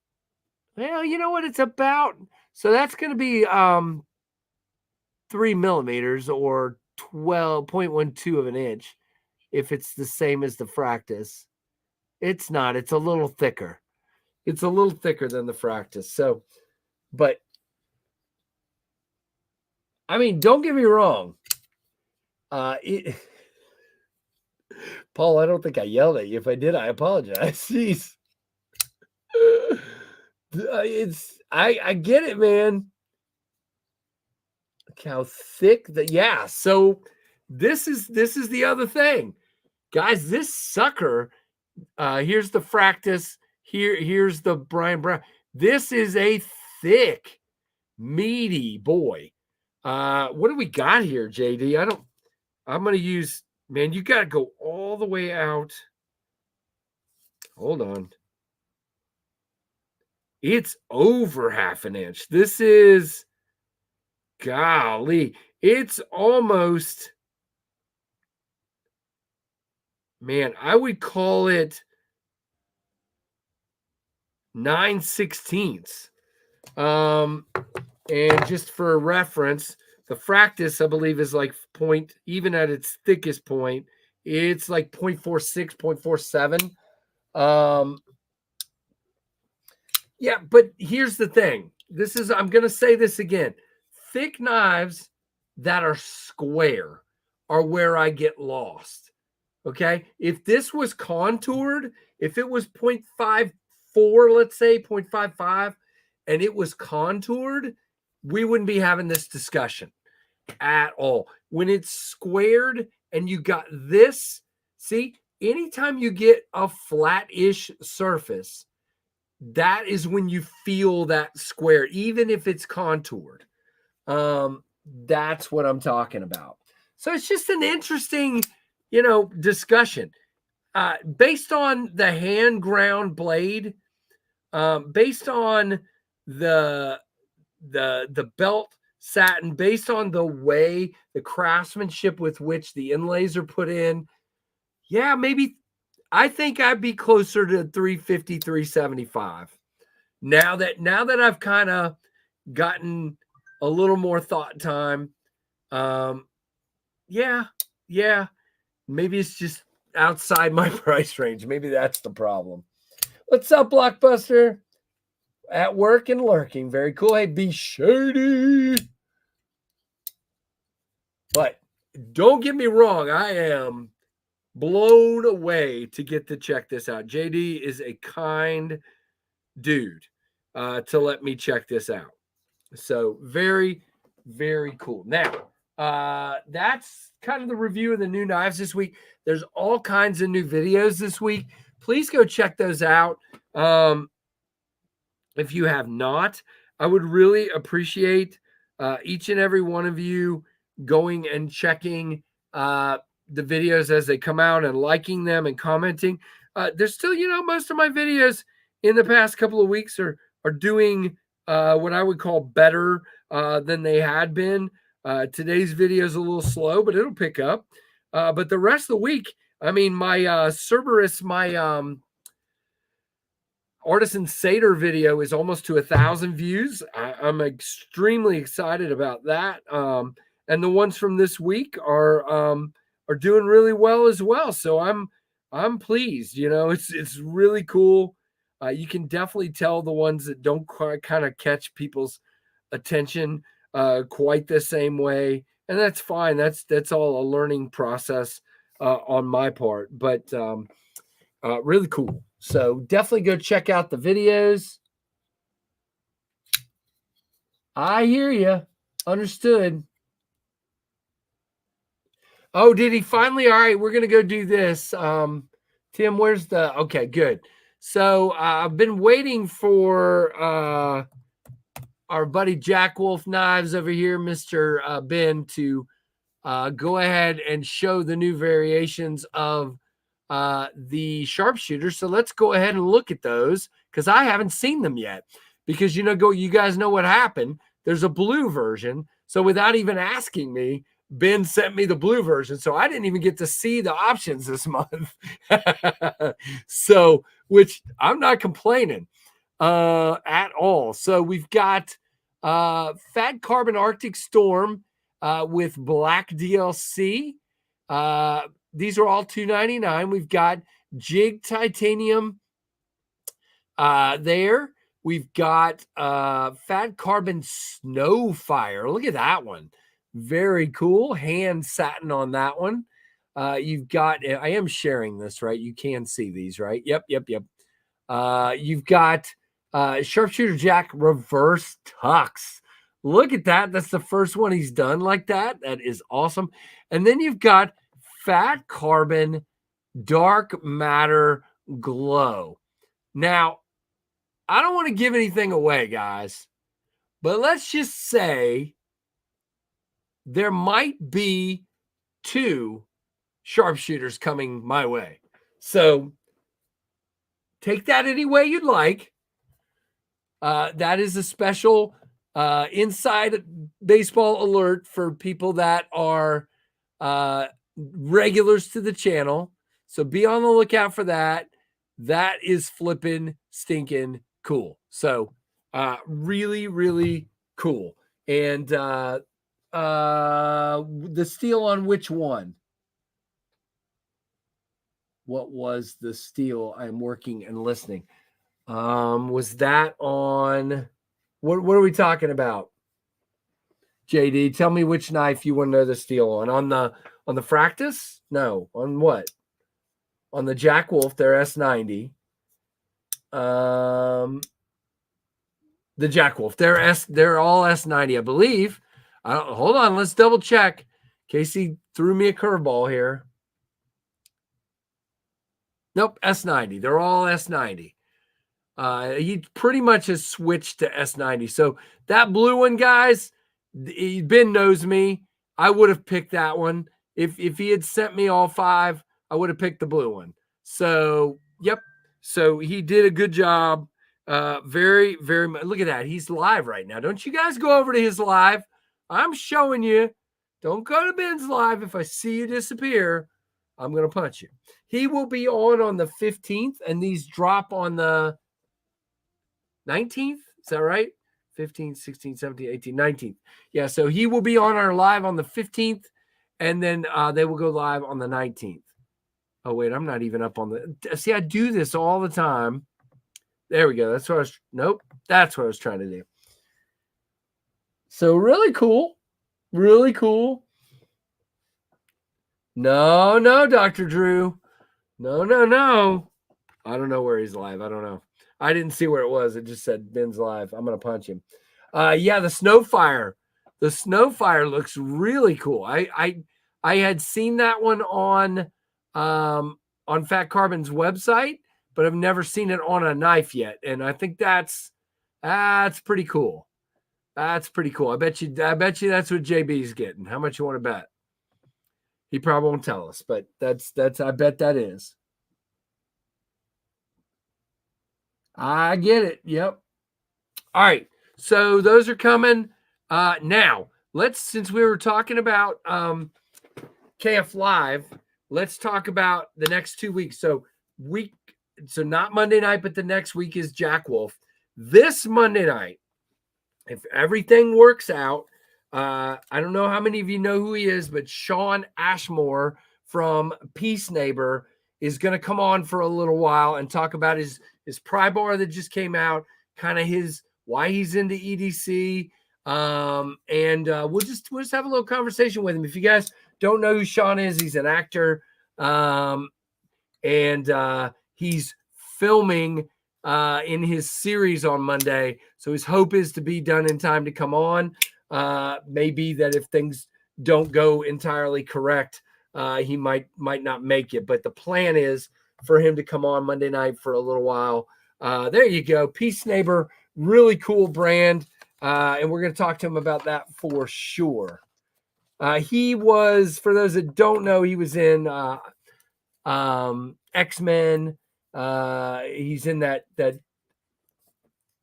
well, you know what it's about? So that's going to be 3 millimeters or 12.12 of an inch. If it's the same as the Fractus. It's not. It's a little thicker. It's a little thicker than the Fractus. So, but I mean, don't get me wrong. Paul, I don't think I yelled at you. If I did, I apologize. Jeez. I get it, man. Look how thick yeah. So this is the other thing. Guys, this sucker, here's the Fractus, here's the Brian Brown. This is a thick, meaty boy. What do we got here, JD? I'm going to use, man, you got to go all the way out. Hold on. It's over half an inch. This is, golly, it's almost, man, I would call it 9/16. And just for reference, the fractus, I believe, is like point, even at its thickest point, it's like 0.46, 0.47. Yeah, but here's the thing. I'm going to say this again. Thick knives that are square are where I get lost. Okay. If this was contoured, if it was 0.54, let's say 0.55, and it was contoured, we wouldn't be having this discussion at all. When it's squared and you got this, see, anytime you get a flat-ish surface, that is when you feel that square, even if it's contoured. That's what I'm talking about. So it's just an interesting, discussion. Based on the hand ground blade, based on the belt satin, based on the way the craftsmanship with which the inlays are put in, yeah, maybe I think I'd be closer to 350, 375. Now that I've kind of gotten a little more thought time, yeah, maybe it's just outside my price range. Maybe that's the problem. What's up, Blockbuster? At work and lurking. Very cool. Hey, be shady. But don't get me wrong, I am blown away to get to check this out. JD is a kind dude to let me check this out. So very, very cool. Now, that's kind of the review of the new knives this week. There's all kinds of new videos this week. Please go check those out. If you have not, I would really appreciate each and every one of you going and checking the videos as they come out and liking them and commenting. There's still, most of my videos in the past couple of weeks are doing what I would call better than they had been. Today's video is a little slow, but it'll pick up. But the rest of the week, I mean, my Cerberus, my Artisan Seder video is almost to 1,000 views. I'm extremely excited about that. And the ones from this week are doing really well as well. So I'm pleased. It's really cool. You can definitely tell the ones that don't kind of catch people's attention quite the same way, and that's fine. That's all a learning process on my part. But really cool. So definitely go check out the videos. I hear you. Understood. Oh, did he finally? All right, we're going to go do this. Tim, where's the... Okay, good. So I've been waiting for our buddy Jack Wolf Knives over here, Mr. Ben, to go ahead and show the new variations of the sharpshooter. So let's go ahead and look at those, because I haven't seen them yet. Because you guys know what happened. There's a blue version. So without even asking me, Ben sent me the blue version. So I didn't even get to see the options this month. So, which I'm not complaining at all. So we've got Fat Carbon Arctic Storm with black DLC. These are all $2.99. We've got Jig Titanium there. We've got Fat Carbon Snowfire. Look at that one. Very cool. Hand satin on that one. You've got, I am sharing this, right? You can see these, right? Yep. You've got Sharpshooter Jack Reverse Tux. Look at that. That's the first one he's done like that. That is awesome. And then you've got Fat Carbon Dark Matter Glow. Now, I don't want to give anything away, guys, but let's just say there might be 2 sharpshooters coming my way. So take that any way you'd like. That is a special inside baseball alert for people that are regulars to the channel. So be on the lookout for that. That is flipping stinking cool. So really, really cool. And the steal on which one? What was the steal? I'm working and listening. Was that on what are we talking about? JD, tell me which knife you want to know the steal on. On the Fractus? No. On what? On the Jack Wolf, they're S90. The Jack Wolf, they're all S90, I believe. Hold on, let's double check. Casey threw me a curveball here. Nope, S90. They're all S90. He pretty much has switched to S90. So that blue one, guys, Ben knows me. I would have picked that one. If he had sent me all 5, I would have picked the blue one. So, yep. So he did a good job. Very, very much. Look at that. He's live right now. Don't you guys go over to his live. I'm showing you. Don't go to Ben's live. If I see you disappear, I'm going to punch you. He will be on the 15th, and these drop on the 19th. Is that right? 15, 16, 17, 18, 19th. Yeah, so he will be on our live on the 15th, and then they will go live on the 19th. Oh, wait, I'm not even up on the... See, I do this all the time. There we go. That's what I was... Nope. That's what I was trying to do. So really cool. Really cool. No, Dr. Drew. No. I don't know where he's live. I don't know. I didn't see where it was. It just said Ben's live. I'm going to punch him. Yeah, the Snowfire. The Snowfire looks really cool. I had seen that one on Fat Carbon's website, but I've never seen it on a knife yet. And I think that's pretty cool. That's pretty cool. I bet you that's what JB's getting. How much you want to bet? He probably won't tell us, but that's I bet that is. I get it. Yep. All right. So those are coming. Now, since we were talking about KF Live, let's talk about the next 2 weeks. So not Monday night, but the next week is Jack Wolf. This Monday night, if everything works out, I don't know how many of you know who he is, but Sean Ashmore from Peace Neighbor is going to come on for a little while and talk about his pry bar that just came out, kind of why he's into EDC. And we'll just have a little conversation with him. If you guys don't know who Sean is, he's an actor. And he's filming in his series on Monday. So his hope is to be done in time to come on. Maybe that if things don't go entirely correct, he might not make it. But the plan is for him to come on Monday night for a little while. There you go. Peace Neighbor, really cool brand. And we're going to talk to him about that for sure. He was, for those that don't know, he was in X-Men. He's in that.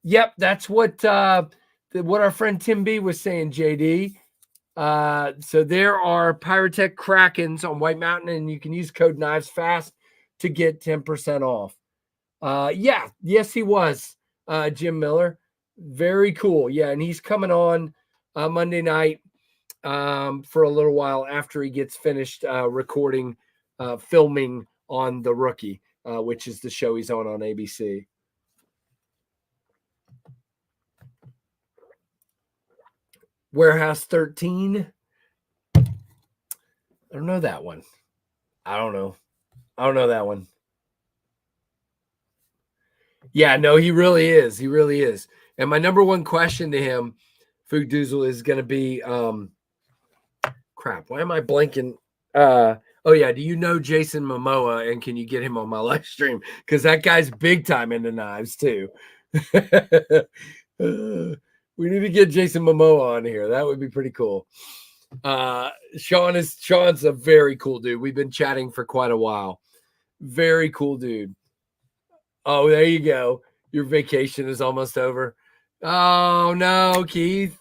Yep, that's what our friend Tim B was saying, JD. So there are Pyrotech Krakens on White Mountain, and you can use code Knives Fast to get 10% off. Yes, he was, Jim Miller. Very cool. Yeah, and he's coming on Monday night for a little while after he gets finished filming on The Rookie, which is the show he's on ABC. Warehouse 13. I don't know that one. I don't know that one. Yeah, no, he really is. He really is. And my number one question to him, Food Doozle, is going to be, crap, why am I blanking? Oh, yeah, do you know Jason Momoa, and can you get him on my live stream? Because that guy's big time into knives, too. We need to get Jason Momoa on here. That would be pretty cool. Sean's a very cool dude. We've been chatting for quite a while. Very cool dude. Oh, there you go. Your vacation is almost over. Oh no, Keith.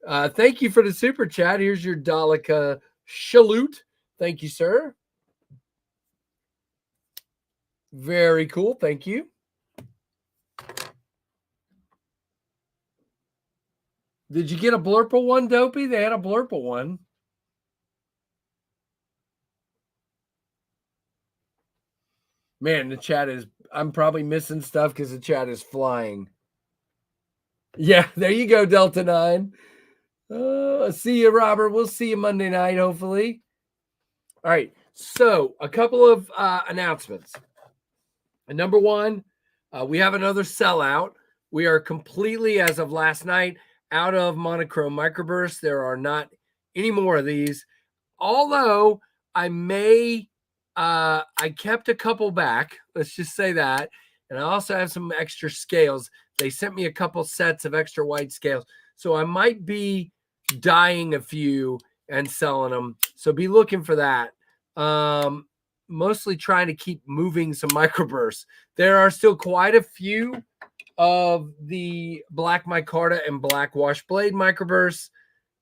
Thank you for the super chat. Here's your Daleka salute. Thank you, sir. Very cool. Thank you. Did you get a Blurple one, Dopey? They had a Blurple one. Man, the chat is, I'm probably missing stuff because the chat is flying. Yeah, there you go, Delta 9. See you, Robert. We'll see you Monday night, hopefully. All right. So, a couple of announcements. Number one, we have another sellout. We are completely, as of last night, out of monochrome microbursts. There are not any more of these. Although I kept a couple back. Let's just say that. And I also have some extra scales. They sent me a couple sets of extra white scales. So I might be dyeing a few and selling them. So be looking for that. Mostly trying to keep moving some microbursts. There are still quite a few of the black micarta and black wash blade microbursts.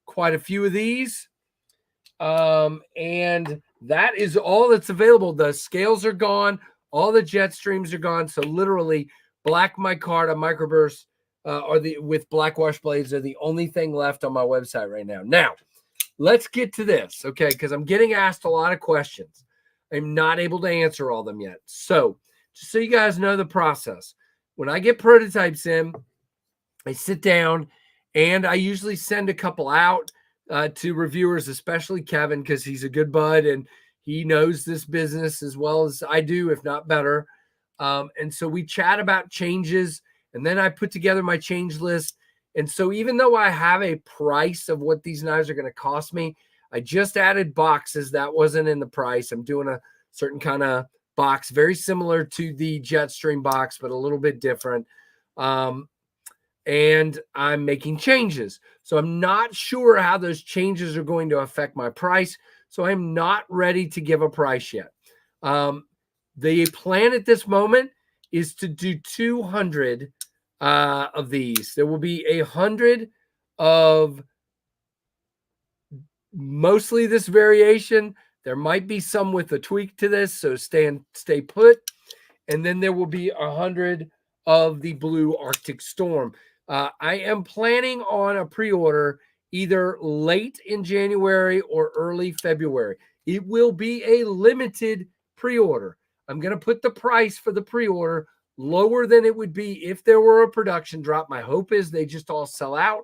Quite a few of these. And that is all that's available. The scales are gone. All the jet streams are gone. So literally black micarta microbursts with black wash blades are the only thing left on my website right now. Now, let's get to this, okay? Because I'm getting asked a lot of questions. I'm not able to answer all of them yet. So just so you guys know the process, when I get prototypes in, I sit down and I usually send a couple out to reviewers, especially Kevin, because he's a good bud and he knows this business as well as I do, if not better. And so we chat about changes, and then I put together my change list. And so even though I have a price of what these knives are going to cost me, I just added boxes. That wasn't in the price. I'm doing a certain kind of box, very similar to the Jetstream box, but a little bit different. And I'm making changes. So I'm not sure how those changes are going to affect my price. So I'm not ready to give a price yet. The plan at this moment is to do 200 of these. There will be 100 of mostly this variation. There might be some with a tweak to this, so stay put. And then there will be 100 of the blue Arctic Storm. I am planning on a pre-order either late in January or early February. It will be a limited pre-order. I'm going to put the price for the pre-order lower than it would be if there were a production drop. My hope is they just all sell out.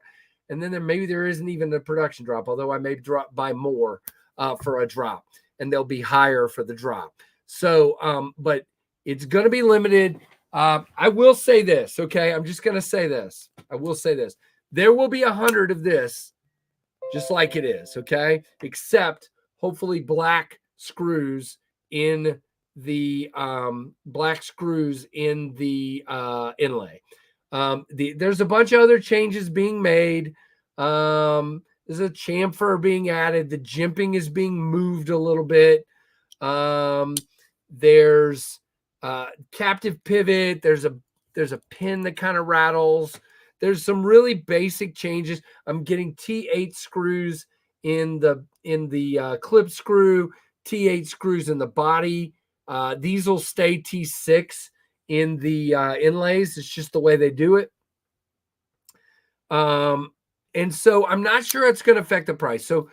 And then maybe there isn't even a production drop, although I may buy more for a drop, and they'll be higher for the drop. So, but it's going to be limited. I will say this, okay? I'm just going to say this. I will say this. There will be 100 of this, just like it is, okay? Except hopefully black screws in the inlay. There's a bunch of other changes being made. There's a chamfer being added. The jimping is being moved a little bit. There's captive pivot. There's a pin that kind of rattles. There's some really basic changes. I'm getting T8 screws in the clip screw, T8 screws in the body. These will stay T6 in the inlays. It's just the way they do it. And so I'm not sure it's going to affect the price. So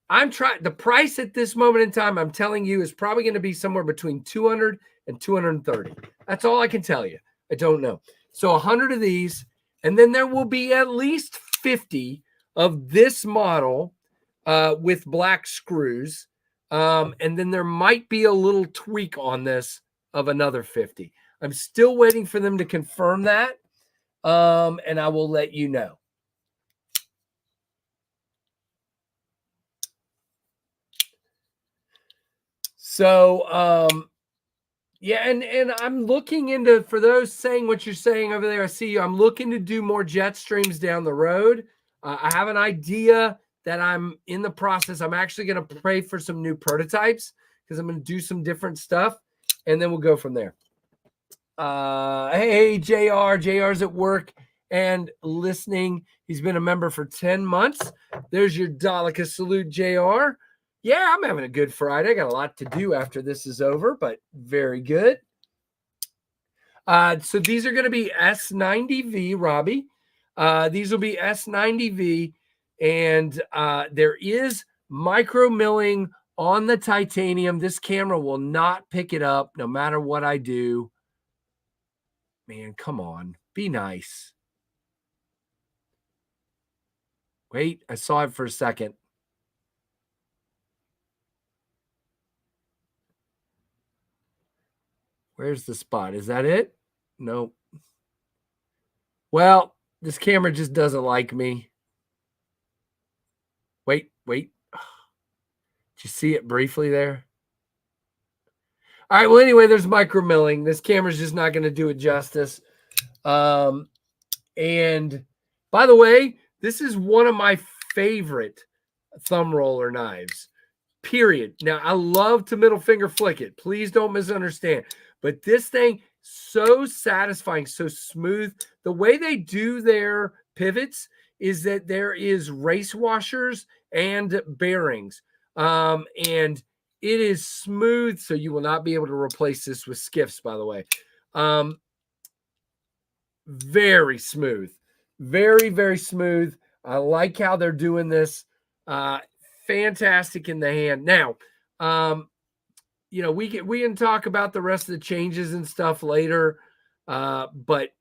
I'm trying the price at this moment in time, I'm telling you, is probably going to be somewhere between 200 and 230. That's all I can tell you. I don't know. So 100 of these, and then there will be at least 50 of this model with black screws. And then there might be a little tweak on this of another 50. I'm still waiting for them to confirm that. And I will let you know. So, yeah, and I'm looking into, for those saying what you're saying over there, I see you. I'm looking to do more jet streams down the road. I have an idea that I'm in the process. I'm actually going to pray for some new prototypes because I'm going to do some different stuff, and then we'll go from there. Hey, JR. JR's at work and listening. He's been a member for 10 months. There's your Daleka salute, JR. Yeah, I'm having a good Friday. I got a lot to do after this is over, but very good. So these are going to be S90V, Robbie. These will be S90V, and there is micro milling on the titanium. This camera will not pick it up no matter what I do. Man, come on. Be nice. Wait, I saw it for a second. Where's the spot? Is that it? Nope. Well, this camera just doesn't like me. Wait. Did you see it briefly there? All right. Well, anyway, there's micro milling. This camera's just not going to do it justice. And by the way, this is one of my favorite thumb roller knives. Period. Now, I love to middle finger flick it. Please don't misunderstand. But this thing, so satisfying, so smooth. The way they do their pivots is that there is race washers and bearings. And it is smooth, so you will not be able to replace this with skiffs, by the way. Very smooth. Very, very smooth. I like how they're doing this. Fantastic in the hand. Now, we can talk about the rest of the changes and stuff later. But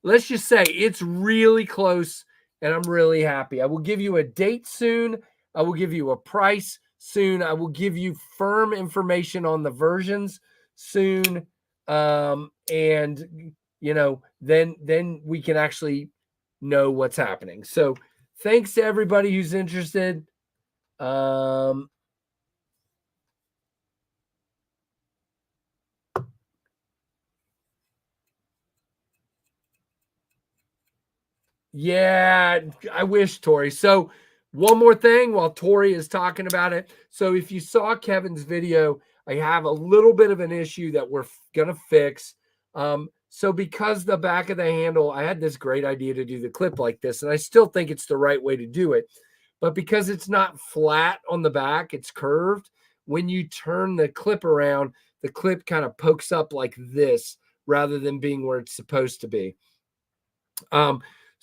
let's just say it's really close, and I'm really happy. I will give you a date soon. I will give you a price soon. I will give you firm information on the versions soon. And then we can actually know what's happening. So thanks to everybody who's interested. Yeah, I wish, Tori. So one more thing while Tori is talking about it. So if you saw Kevin's video, I have a little bit of an issue that we're going to fix. So because the back of the handle, I had this great idea to do the clip like this, and I still think it's the right way to do it. But because it's not flat on the back, it's curved. When you turn the clip around, the clip kind of pokes up like this rather than being where it's supposed to be.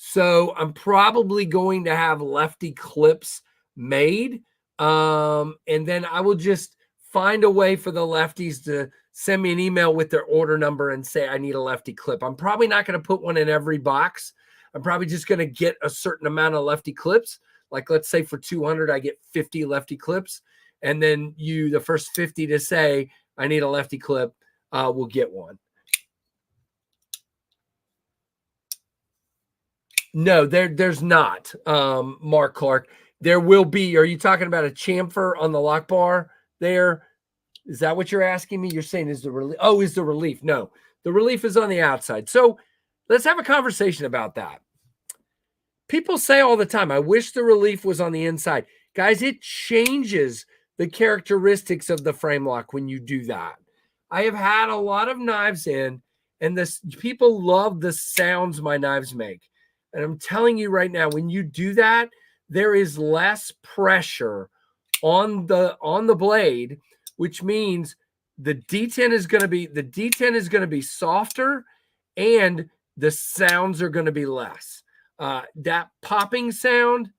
So I'm probably going to have lefty clips made. And then I will just find a way for the lefties to send me an email with their order number and say, I need a lefty clip. I'm probably not going to put one in every box. I'm probably just going to get a certain amount of lefty clips. Like, let's say for 200, I get 50 lefty clips. And then the first 50 to say, I need a lefty clip, will get one. No, there's not, Mark Clark. There will be. Are you talking about a chamfer on the lock bar there? Is that what you're asking me? You're saying is the relief? Oh, is the relief? No, the relief is on the outside. So let's have a conversation about that. People say all the time, I wish the relief was on the inside. Guys, it changes the characteristics of the frame lock when you do that. I have had a lot of knives in, and people love the sounds my knives make. And I'm telling you right now, when you do that, there is less pressure on the blade, which means the D10 is going to be softer, and the sounds are going to be less. That popping sound,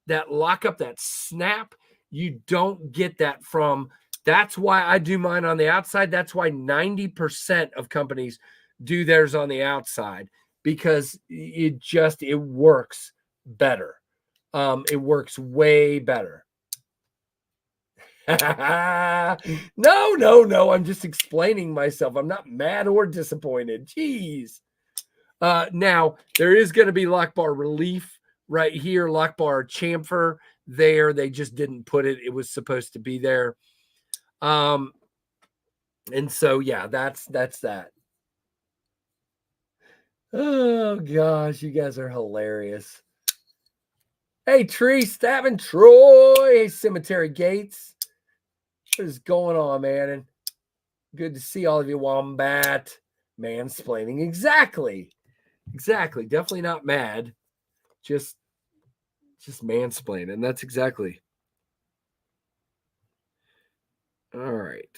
that lockup, that snap, you don't get that from. That's why I do mine on the outside. That's why 90% of companies do theirs on the outside, because it works better. It works way better. No. I'm just explaining myself. I'm not mad or disappointed. Jeez. Now, there is going to be lock bar relief right here, lock bar chamfer there. They just didn't put it. It was supposed to be there. And so, yeah, that's that. Oh, gosh, you guys are hilarious. Hey, Tree, Stabbing Troy. Hey, Cemetery Gates. What is going on, man? And good to see all of you, Wombat. Mansplaining. Exactly. Exactly. Definitely not mad. Just mansplaining. That's exactly. All right.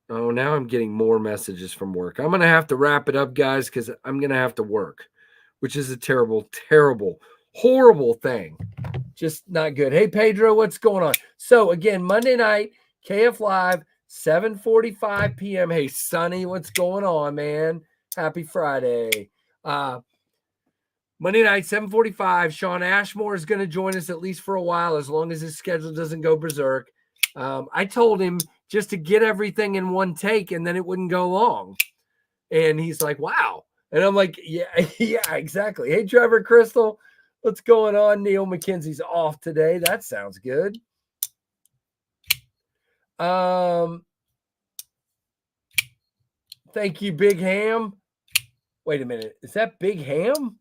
Oh, now I'm getting more messages from work. I'm going to have to wrap it up, guys, because I'm going to have to work, which is a terrible, terrible, horrible thing. Just not good. Hey, Pedro, what's going on? So, again, Monday night, KF Live, 7:45 p.m. Hey, Sonny, what's going on, man? Happy Friday. Monday night, 7:45. Sean Ashmore is going to join us at least for a while, as long as his schedule doesn't go berserk. I told him just to get everything in one take and then it wouldn't go long. And he's like, wow. And I'm like, yeah, yeah, exactly. Hey, Trevor Crystal, what's going on? Neil McKenzie's off today. That sounds good. Thank you, Big Ham. Wait a minute. Is that Big Ham?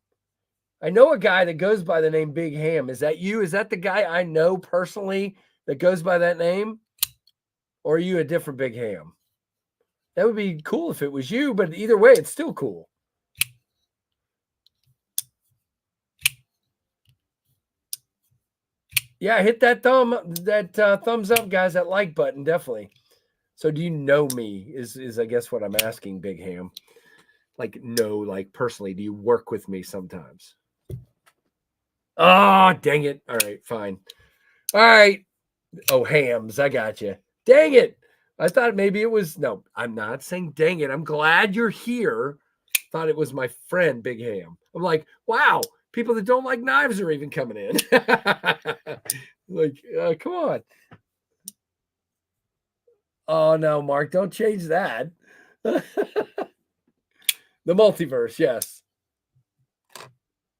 I know a guy that goes by the name Big Ham. Is that you? Is that the guy I know personally that goes by that name? Or are you a different Big Ham? That would be cool if it was you, but either way, it's still cool. Yeah, hit that thumbs up, guys, that like button, definitely. So do you know me is I guess what I'm asking, Big Ham. Like, no, like personally, do you work with me sometimes? Oh, dang it. All right, fine. All right. Oh, Hams, I got you. Dang it. I thought maybe it was, no, I'm not saying dang it. I'm glad you're here. Thought it was my friend, Big Ham. I'm like, wow, people that don't like knives are even coming in. Like, come on. Oh, no, Mark, don't change that. The multiverse, yes.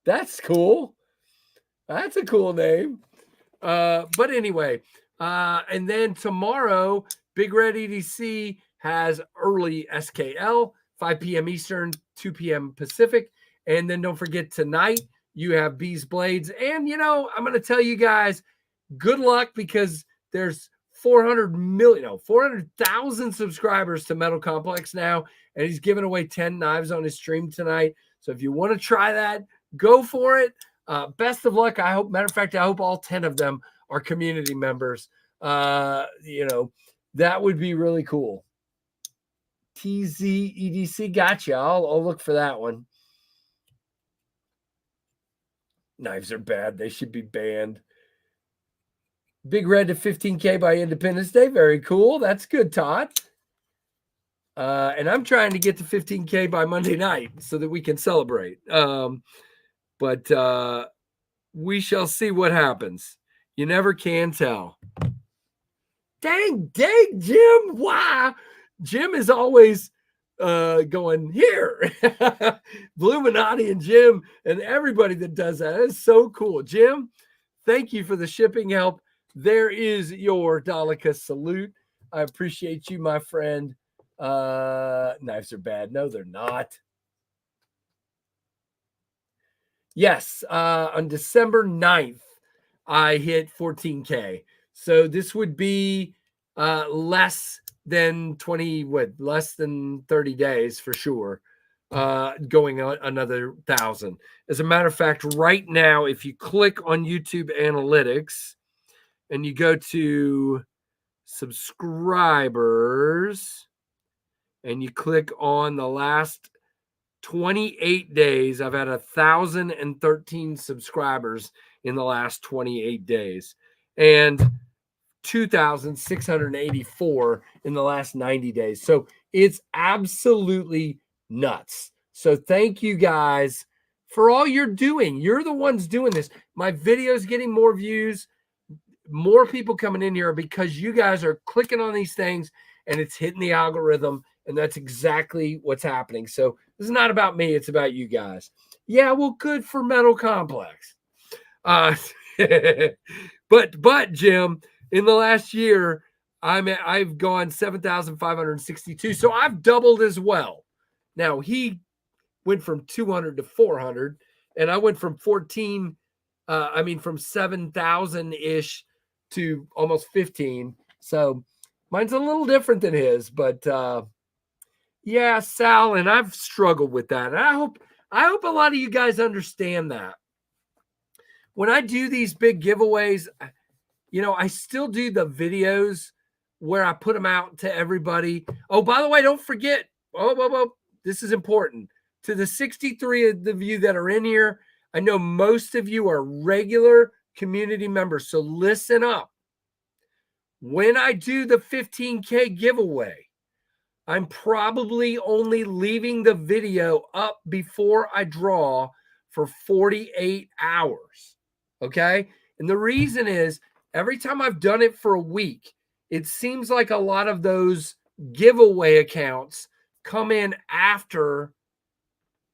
That's cool. That's a cool name. But anyway, and then tomorrow, Big Red EDC has early SKL, 5 p.m. Eastern, 2 p.m. Pacific. And then don't forget tonight, you have Bees Blades. And, you know, I'm going to tell you guys, good luck because there's 400,000 subscribers to Metal Complex now. And he's giving away 10 knives on his stream tonight. So if you want to try that, go for it. Best of luck. I hope, matter of fact, I hope all 10 of them are community members. You know, that would be really cool. TZEDC, gotcha. I'll look for that one. Knives are bad. They should be banned. Big Red to 15K by Independence Day. Very cool. That's good, Todd. And I'm trying to get to 15K by Monday night so that we can celebrate. But we shall see what happens. You never can tell. Dang, Jim. Why? Jim is always going here. Bluminati and Jim and everybody that does that. That is so cool. Jim, thank you for the shipping help. There is your Daleka salute. I appreciate you, my friend. Knives are bad. No, they're not. Yes, on December 9th, I hit 14K. So this would be less than 30 days for sure. Going on another 1,000. As a matter of fact, right now, if you click on YouTube Analytics and you go to subscribers and you click on the last 28 days, I've had 1,013 subscribers in the last 28 days and 2,684 in the last 90 days. So it's absolutely nuts. So thank you guys for all you're doing. You're the ones doing this. My video's getting more views, more people coming in here because you guys are clicking on these things and it's hitting the algorithm. And that's exactly what's happening. So this is not about me. It's about you guys. Yeah, well, good for Metal Complex. But Jim, in the last year, I've gone 7,562. So I've doubled as well. Now he went from 200 to 400, and I went from from 7,000 ish to almost 15. So mine's a little different than his, but yeah, Sal, and I've struggled with that. And I hope a lot of you guys understand that. When I do these big giveaways, I still do the videos where I put them out to everybody. Oh, by the way, don't forget. This is important. To the 63 of you that are in here, I know most of you are regular community members. So listen up. When I do the 15K giveaway, I'm probably only leaving the video up before I draw for 48 hours. Okay. And the reason is every time I've done it for a week, it seems like a lot of those giveaway accounts come in after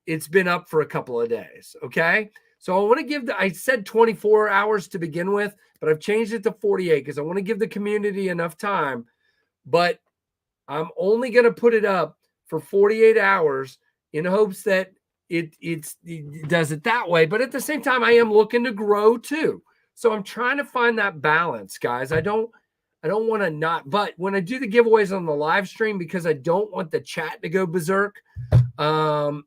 it's been up for a couple of days. Okay. So I want to give I said 24 hours to begin with, but I've changed it to 48 because I want to give the community enough time. But I'm only going to put it up for 48 hours in hopes that it does it that way. But at the same time, I am looking to grow too. So I'm trying to find that balance, guys. I don't want to not, but when I do the giveaways on the live stream, because I don't want the chat to go berserk, where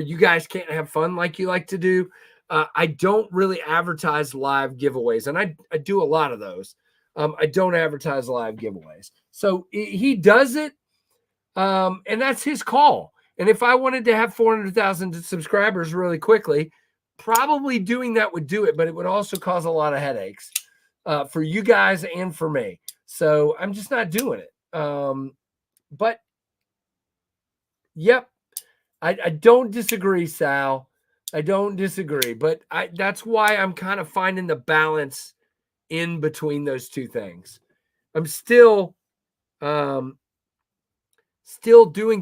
you guys can't have fun like you like to do, I don't really advertise live giveaways. And I do a lot of those. I don't advertise live giveaways. So he does it, and that's his call. And if I wanted to have 400,000 subscribers really quickly, probably doing that would do it, but it would also cause a lot of headaches for you guys and for me. So I'm just not doing it. But, yep, I don't disagree, Sal. I don't disagree. But that's why I'm kind of finding the balance in between those two things. I'm still doing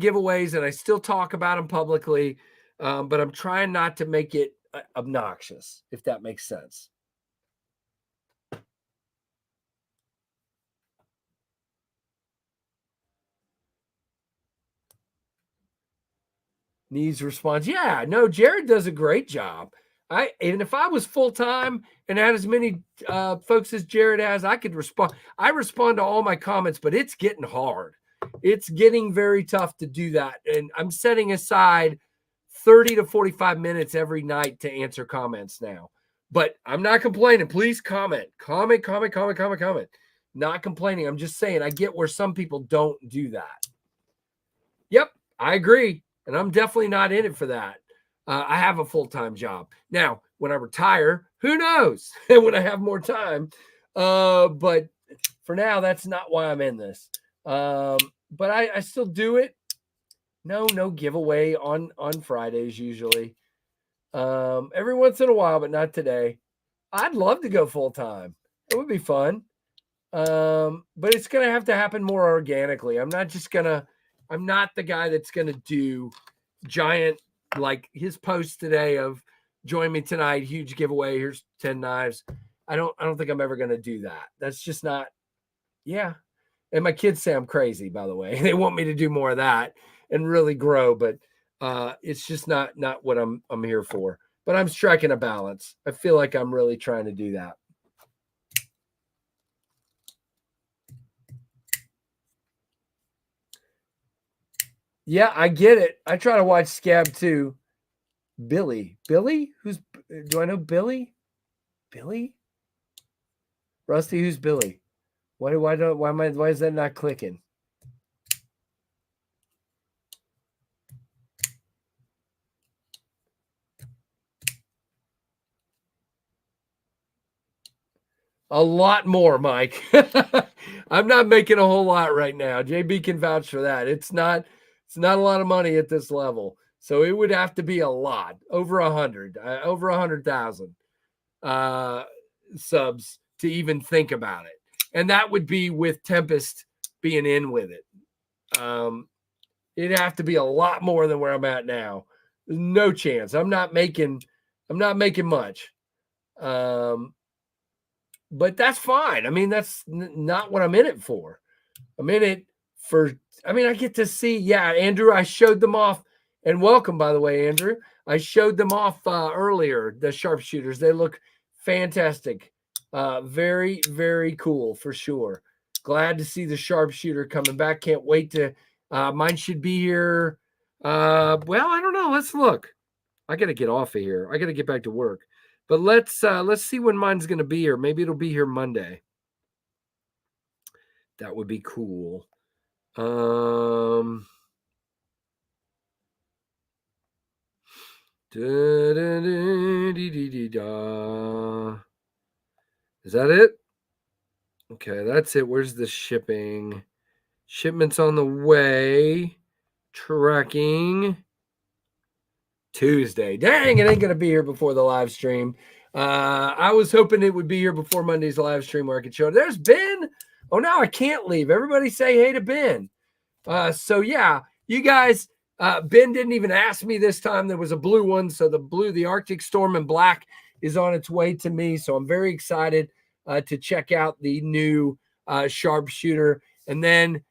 giveaways and I still talk about them publicly, but I'm trying not to make it obnoxious, if that makes sense. Needs response. Yeah, no, Jared does a great job. And if I was full-time and had as many folks as Jared has, I could respond. I respond to all my comments, but it's getting hard. It's getting very tough to do that. And I'm setting aside 30 to 45 minutes every night to answer comments now. But I'm not complaining. Please comment. Comment. Not complaining. I'm just saying I get where some people don't do that. Yep, I agree. And I'm definitely not in it for that. I have a full-time job. Now, when I retire, who knows? When I have more time. But for now, that's not why I'm in this. But I still do it. No giveaway on Fridays usually. Every once in a while, but not today. I'd love to go full-time. It would be fun. But it's going to have to happen more organically. I'm not the guy that's going to do giant, like his post today of join me tonight, huge giveaway. Here's 10 knives. I don't think I'm ever going to do that. That's just not. Yeah. And my kids say I'm crazy, by the way. They want me to do more of that and really grow, but it's just not what I'm here for. But I'm striking a balance. I feel like I'm really trying to do that. Yeah, I get it. I try to watch Scab too. Billy? Do I know Billy? Billy? Rusty, who's Billy? Why is that not clicking? A lot more, Mike. I'm not making a whole lot right now. JB can vouch for that. It's not a lot of money at this level. So it would have to be a lot, over 100,000 subs to even think about it. And that would be with Tempest being in with it. It'd have to be a lot more than where I'm at now. No chance. I'm not making much. But that's fine. I mean, that's not what I'm in it for. I'm in it for, I get to see, yeah, Andrew, I showed them off. And welcome, by the way, Andrew. I showed them off earlier, the sharpshooters. They look fantastic. Very, very cool for sure. Glad to see the sharpshooter coming back. Can't wait to, mine should be here Well, I don't know. Let's look. I got to get off of here. I got to get back to work. But let's see when mine's going to be here. Maybe it'll be here Monday. That would be cool. Is that it? Okay, that's it. Where's the shipping? Shipment's on the way. Tracking. Tuesday. Dang, it ain't going to be here before the live stream. I was hoping it would be here before Monday's live stream where I could show it. There's Ben. Oh, now I can't leave. Everybody say hey to Ben. So, yeah, you guys, Ben didn't even ask me this time. There was a blue one. So the Arctic Storm in black is on its way to me. So I'm very excited to check out the new sharpshooter. And then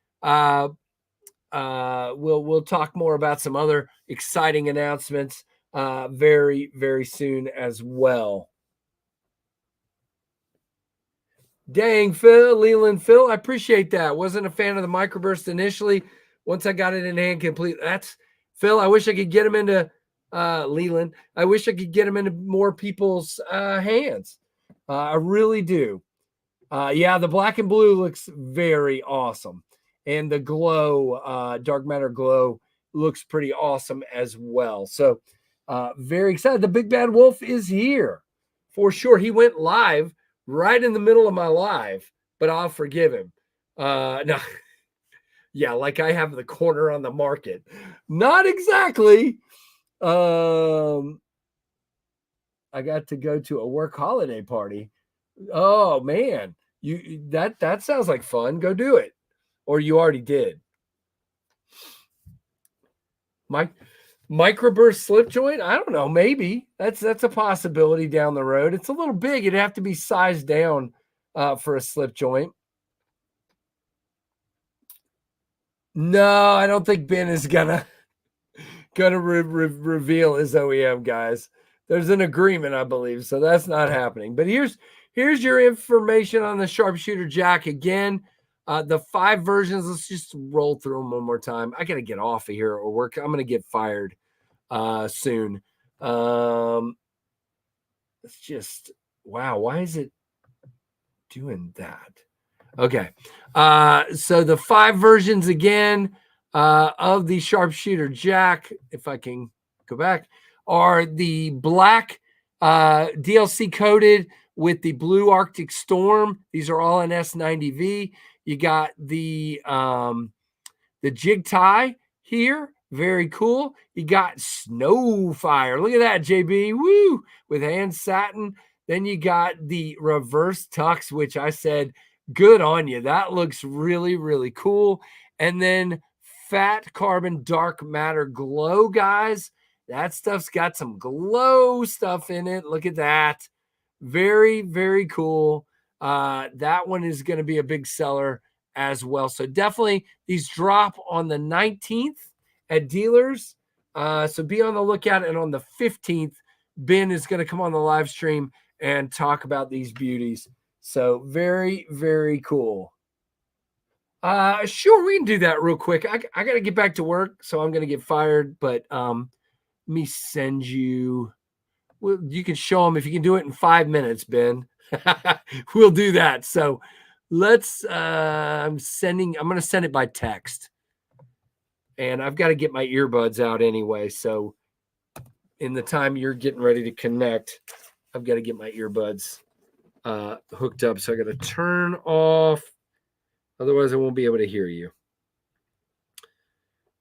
we'll talk more about some other exciting announcements very, very soon as well. Dang, Leland Phil, I appreciate that. Wasn't a fan of the microburst initially. Once I got it in hand complete, that's Phil. I wish I could get them into Leland. I wish I could get them into more people's hands. I really do. Yeah, the black and blue looks very awesome. And the glow, dark matter glow, looks pretty awesome as well. So very excited. The Big Bad Wolf is here for sure. He went live right in the middle of my live, but I'll forgive him. No, yeah, like I have the corner on the market. Not exactly. I got to go to a work holiday party. Oh man, that sounds like fun. Go do it. Or you already did. Microburst slip joint? I don't know. Maybe that's a possibility down the road. It's a little big. It'd have to be sized down for a slip joint. No, I don't think Ben is gonna reveal his OEM, guys. There's an agreement, I believe, so that's not happening. But here's your information on the sharpshooter jack again. The 5 versions. Let's just roll through them one more time. I gotta get off of here or work. I'm gonna get fired soon. It's just wow. Why is it doing that? Okay. So the 5 versions again of the sharpshooter jack, if I can go back, are the black DLC coated with the blue Arctic Storm. These are all in S90V. You got the jig tie here. Very cool. You got Snowfire. Look at that, JB. Woo! With hand satin. Then you got the reverse tux, which I said, good on you. That looks really, really cool. And then fat carbon dark matter glow, guys. That stuff's got some glow stuff in it. Look at that. Very, very cool. That one is going to be a big seller as well. So definitely these drop on the 19th at dealers. So be on the lookout. And on the 15th, Ben is going to come on the live stream and talk about these beauties. So very, very cool. Sure, we can do that real quick. I got to get back to work, so I'm going to get fired. But let me send you. Well, you can show them if you can do it in 5 minutes, Ben. We'll do that. So let's. I'm going to send it by text, and I've got to get my earbuds out anyway. So in the time you're getting ready to connect, I've got to get my earbuds hooked up. So I got to turn off. Otherwise, I won't be able to hear you.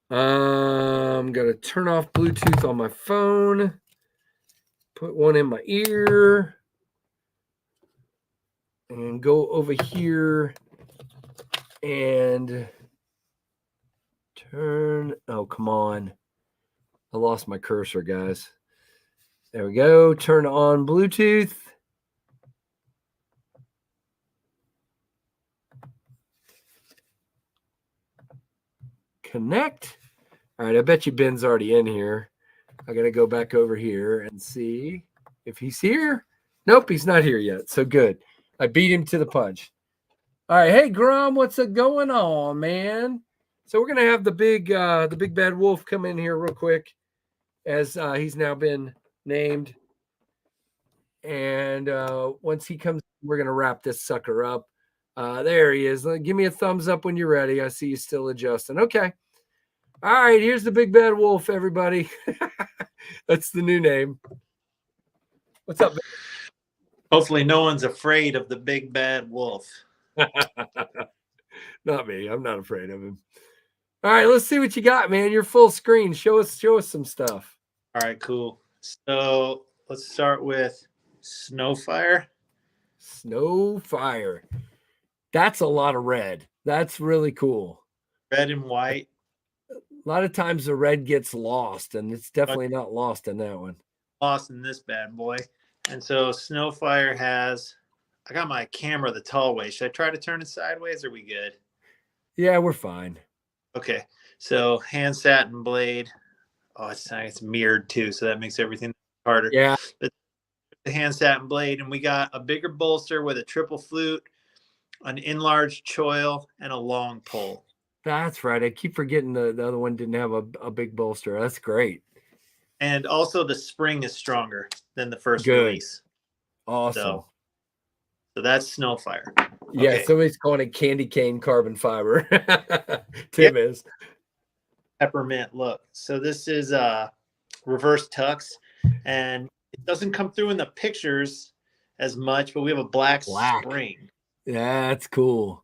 I'm going to turn off Bluetooth on my phone. Put one in my ear. And go over here and turn. Oh, come on. I lost my cursor, guys. There we go. Turn on Bluetooth. Connect. All right, I bet you Ben's already in here. I got to go back over here and see if he's here. Nope, he's not here yet. So good. I beat him to the punch. All right, hey, Grom, what's going on, man? So we're gonna have the big bad wolf come in here real quick, as he's now been named. And once he comes, we're gonna wrap this sucker up. There he is. Give me a thumbs up when you're ready. I see you still adjusting. Okay. All right. Here's the big bad wolf, everybody. That's the new name. What's up? Hopefully, no one's afraid of the big bad wolf. Not me. I'm not afraid of him. All right, let's see what you got, man. You're full screen. Show us some stuff. All right, cool. So let's start with Snowfire. Snowfire. That's a lot of red. That's really cool. Red and white. A lot of times the red gets lost, and it's definitely not lost in that one. Lost in this bad boy. And so Snowfire has, I got my camera the tall way. Should I try to turn it sideways? Or are we good? Yeah, we're fine. Okay. So hand satin blade. Oh, it's mirrored too, so that makes everything harder. Yeah. But the hand satin blade, and we got a bigger bolster with a triple flute, an enlarged choil, and a long pole. That's right. I keep forgetting the other one didn't have a big bolster. That's great. And also the spring is stronger than the first release. Awesome. So that's Snowfire. Yeah, okay. Somebody's calling it candy cane carbon fiber. Tim is. Peppermint look. So this is reverse tux, and it doesn't come through in the pictures as much, but we have a black. Spring. Yeah, that's cool.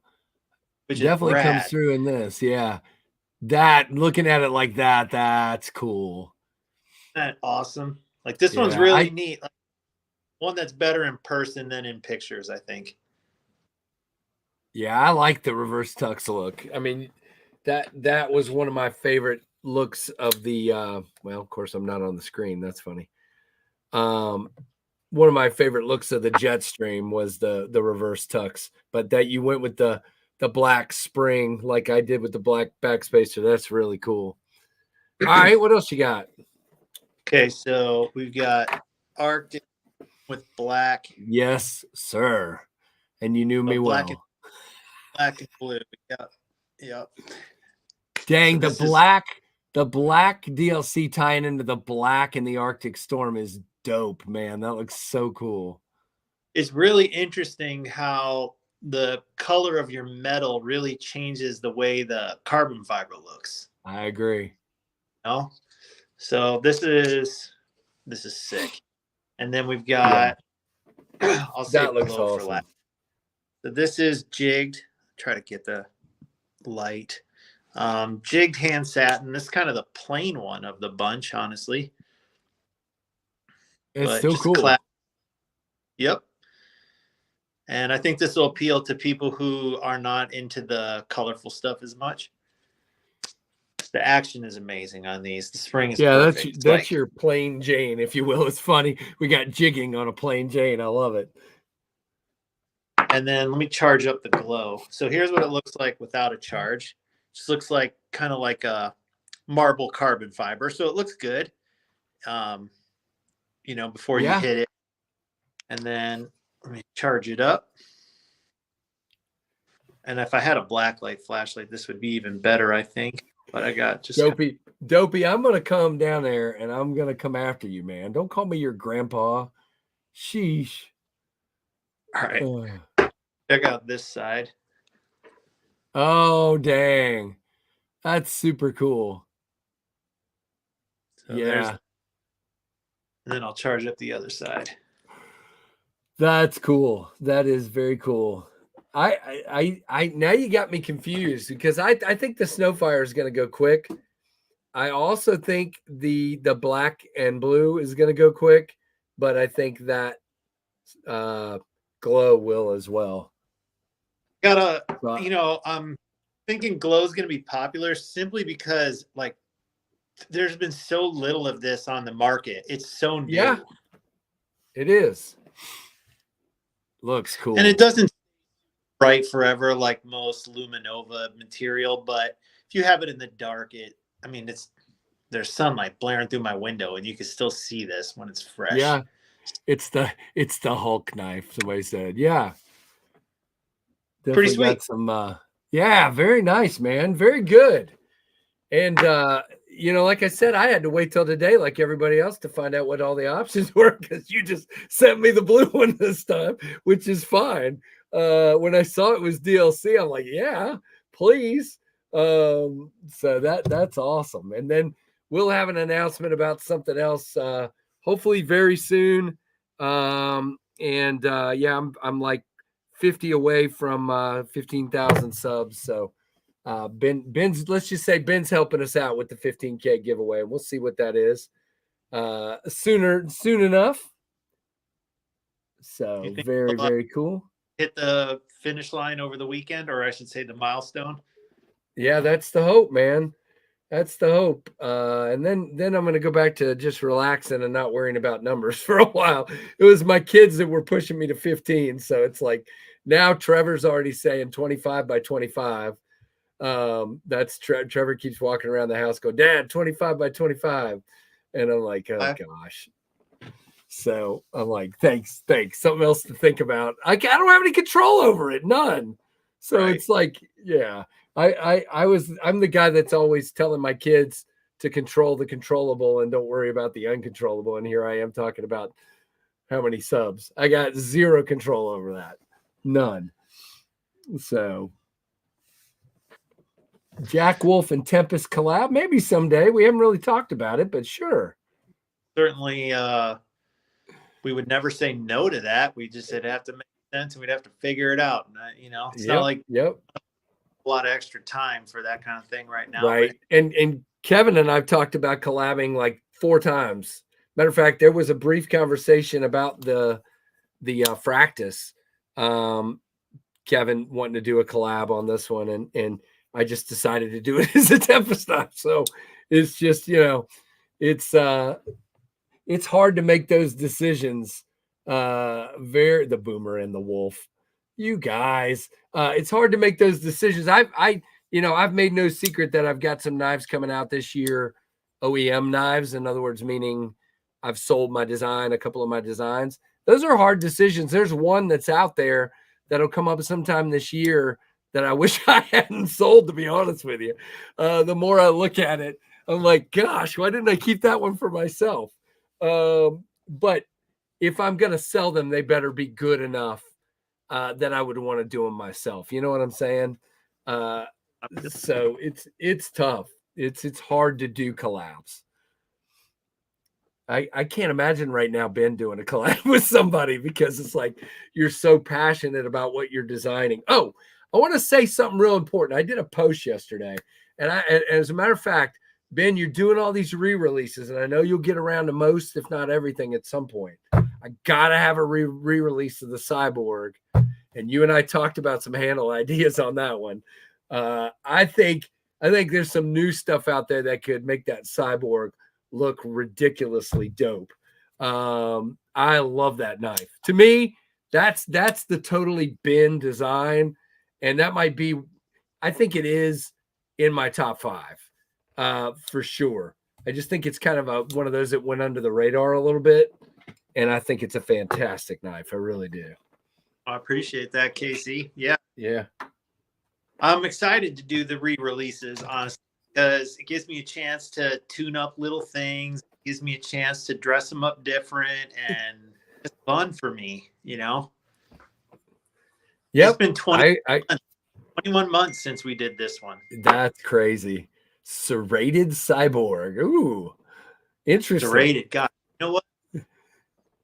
Which definitely comes through in this. Yeah. That, looking at it like that, that's cool. Isn't that awesome? Like this one's really neat. Like, one that's better in person than in pictures, I think. Yeah, I like the reverse tux look. I mean, that was one of my favorite looks of the well, of course I'm not on the screen. That's funny. One of my favorite looks of the Jetstream was the reverse tux, but that you went with the black spring like I did with the black backspacer. That's really cool. All right, what else you got? Okay, so we've got Arctic with black. Yes, sir. And you knew me well. Black and blue. Yep. Dang, so the black DLC tying into the black in the Arctic Storm is dope, man. That looks so cool. It's really interesting how the color of your metal really changes the way the carbon fiber looks. I agree. No? So this is sick. And then we've got I'll say that looks awesome. For last. So this is jigged. Try to get the light. Jigged hand satin. This is kind of the plain one of the bunch, honestly. It's still cool. Yep. And I think this will appeal to people who are not into the colorful stuff as much. The action is amazing on these. The spring is perfect. That's your plain Jane, if you will. It's funny. We got jigging on a plain Jane. I love it. And then let me charge up the glow. So here's what it looks like without a charge. Just looks like kind of like a marble carbon fiber. So it looks good. Before you hit it. And then let me charge it up. And if I had a blacklight flashlight, this would be even better, I think. But I got just Dopey, I'm gonna come down there and I'm gonna come after you, man. Don't call me your grandpa. Sheesh. All right. Check out this side. Oh, dang. That's super cool. So and then I'll charge up the other side. That's cool. That is very cool. I now you got me confused because I think the Snowfire is going to go quick. I also think the black and blue is going to go quick, but I think that glow will as well. I'm thinking glow is going to be popular simply because like there's been so little of this on the market. It's so new. Yeah, it is. Looks cool. And it doesn't bright forever like most Luminova material, but if you have it in the dark, there's sunlight blaring through my window and you can still see this when it's fresh. Yeah. It's the Hulk knife, somebody said. Yeah. Definitely pretty sweet. Got Yeah, very nice, man. Very good. And like I said, I had to wait till today, like everybody else, to find out what all the options were, because you just sent me the blue one this time, which is fine. When I saw it was DLC, I'm like, yeah, please. So that's awesome. And then we'll have an announcement about something else, hopefully very soon. Yeah, I'm like 50 away from 15,000 subs, so. Ben's, let's just say Ben's helping us out with the 15K giveaway, and we'll see what that is soon enough. So very, very cool. Hit the finish line over the weekend, or I should say the milestone. Yeah, that's the hope, man. That's the hope. And then I'm going to go back to just relaxing and not worrying about numbers for a while. It was my kids that were pushing me to 15. So it's like now Trevor's already saying 25 by 25. That's Trevor keeps walking around the house going, Dad, 25 by 25. And I'm like, oh gosh. So I'm like, thanks. Something else to think about. I don't have any control over it. None. So right. It's like, yeah, I'm the guy that's always telling my kids to control the controllable and don't worry about the uncontrollable. And here I am talking about how many subs. I got zero control over that. None. So Jack Wolf and Tempest collab, maybe someday. We haven't really talked about it, but sure. Certainly, we would never say no to that. We just said have to make sense, and we'd have to figure it out. And, it's not like a lot of extra time for that kind of thing right now. Right. And Kevin and I've talked about collabing like 4 times. Matter of fact, there was a brief conversation about the Fractus. Kevin wanting to do a collab on this one, and I just decided to do it as a Tempest knife. So it's just, it's hard to make those decisions. The Boomer and the Wolf, you guys, it's hard to make those decisions. I've made no secret that I've got some knives coming out this year, OEM knives. In other words, meaning I've sold my design, a couple of my designs. Those are hard decisions. There's one that's out there that'll come up sometime this year that I wish I hadn't sold, to be honest with you. The more I look at it, I'm like, gosh, why didn't I keep that one for myself? But if I'm going to sell them, they better be good enough that I would want to do them myself. You know what I'm saying? So it's tough. It's hard to do collabs. I can't imagine right now Ben doing a collab with somebody, because it's like you're so passionate about what you're designing. Oh, I want to say something real important. I did a post yesterday, and as a matter of fact, Ben, you're doing all these re-releases, and I know you'll get around to most, if not everything, at some point. I gotta have a re-release of the Cyborg, and you and I talked about some handle ideas on that one. I think there's some new stuff out there that could make that Cyborg look ridiculously dope. I love that knife. To me, that's the totally Ben design, and that might be, I think it is in my top 5 for sure. I just think it's kind of one of those that went under the radar a little bit, and I think it's a fantastic knife. I really do. I appreciate that, Casey. Yeah. I'm excited to do the re-releases, honestly, because it gives me a chance to tune up little things. It gives me a chance to dress them up different, and it's fun for me, Yep. It's been 21 months since we did this one. That's crazy. Serrated Cyborg. Ooh, interesting. Serrated. God, you know what?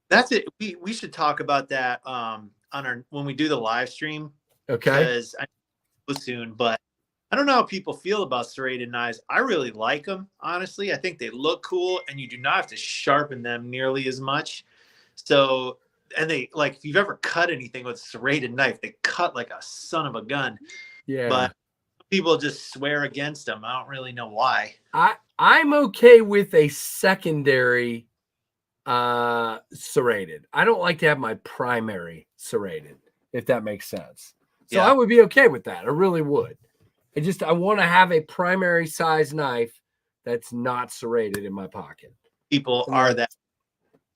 That's it. We should talk about that on when we do the live stream. Okay. Because I know soon, but I don't know how people feel about serrated knives. I really like them, honestly. I think they look cool, and you do not have to sharpen them nearly as much. So, and they, like, if you've ever cut anything with a serrated knife, they cut like a son of a gun. Yeah. But people just swear against them. I don't really know why. I'm okay with a secondary serrated. I don't like to have my primary serrated, if that makes sense. So yeah. I would be okay with that. I really would. I want to have a primary size knife that's not serrated in my pocket. People are that,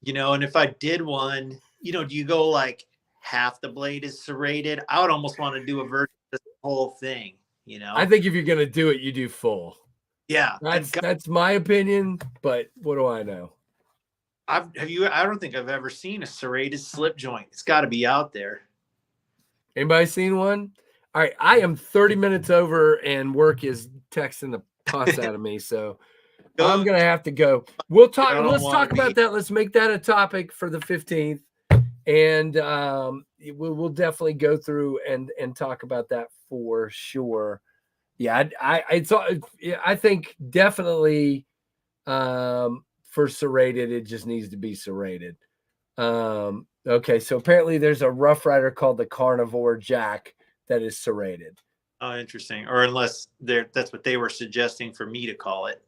and if I did one, do you go like half the blade is serrated? I would almost want to do a version of this whole thing. you know. I think if you're gonna do it, you do full. Yeah, That's my opinion, but what do I know? I don't think I've ever seen a serrated slip joint. It's got to be out there. Anybody seen one? All right, I am 30 minutes over, and work is texting the pus out of me, so I'm gonna have to go. We'll talk. Let's talk about that. Let's make that a topic for the 15th, and we'll definitely go through and talk about that for sure. Yeah, I think definitely for serrated, it just needs to be serrated. Okay, so apparently there's a Rough Rider called the Carnivore Jack that is serrated. Oh, interesting. Or unless that's what they were suggesting for me to call it.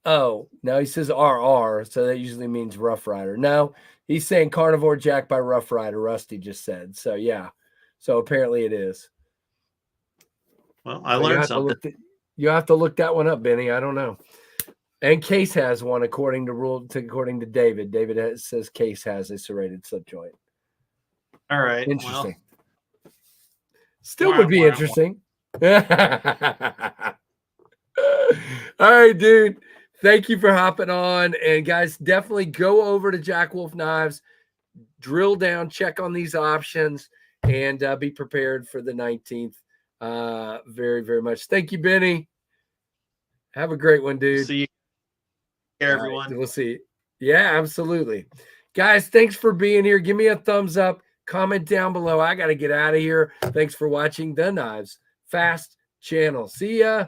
Oh, now he says RR, so that usually means Rough Rider. No, he's saying Carnivore Jack by Rough Rider. Rusty just said. So yeah, so apparently it is. Well, I learned something. You have to look that one up, Benny. I don't know. And Case has one according to David. David says Case has a serrated slip joint. All right. Interesting. Well, still would be interesting. All right, dude. Thank you for hopping on. And guys, definitely go over to Jack Wolf Knives, drill down, check on these options, and be prepared for the 19th. Very, very much. Thank you, Benny. Have a great one, dude. See you, everyone. Right, we'll see. Yeah, absolutely. Guys, thanks for being here. Give me a thumbs up. Comment down below. I got to get out of here. Thanks for watching the Knives Fast channel. See ya.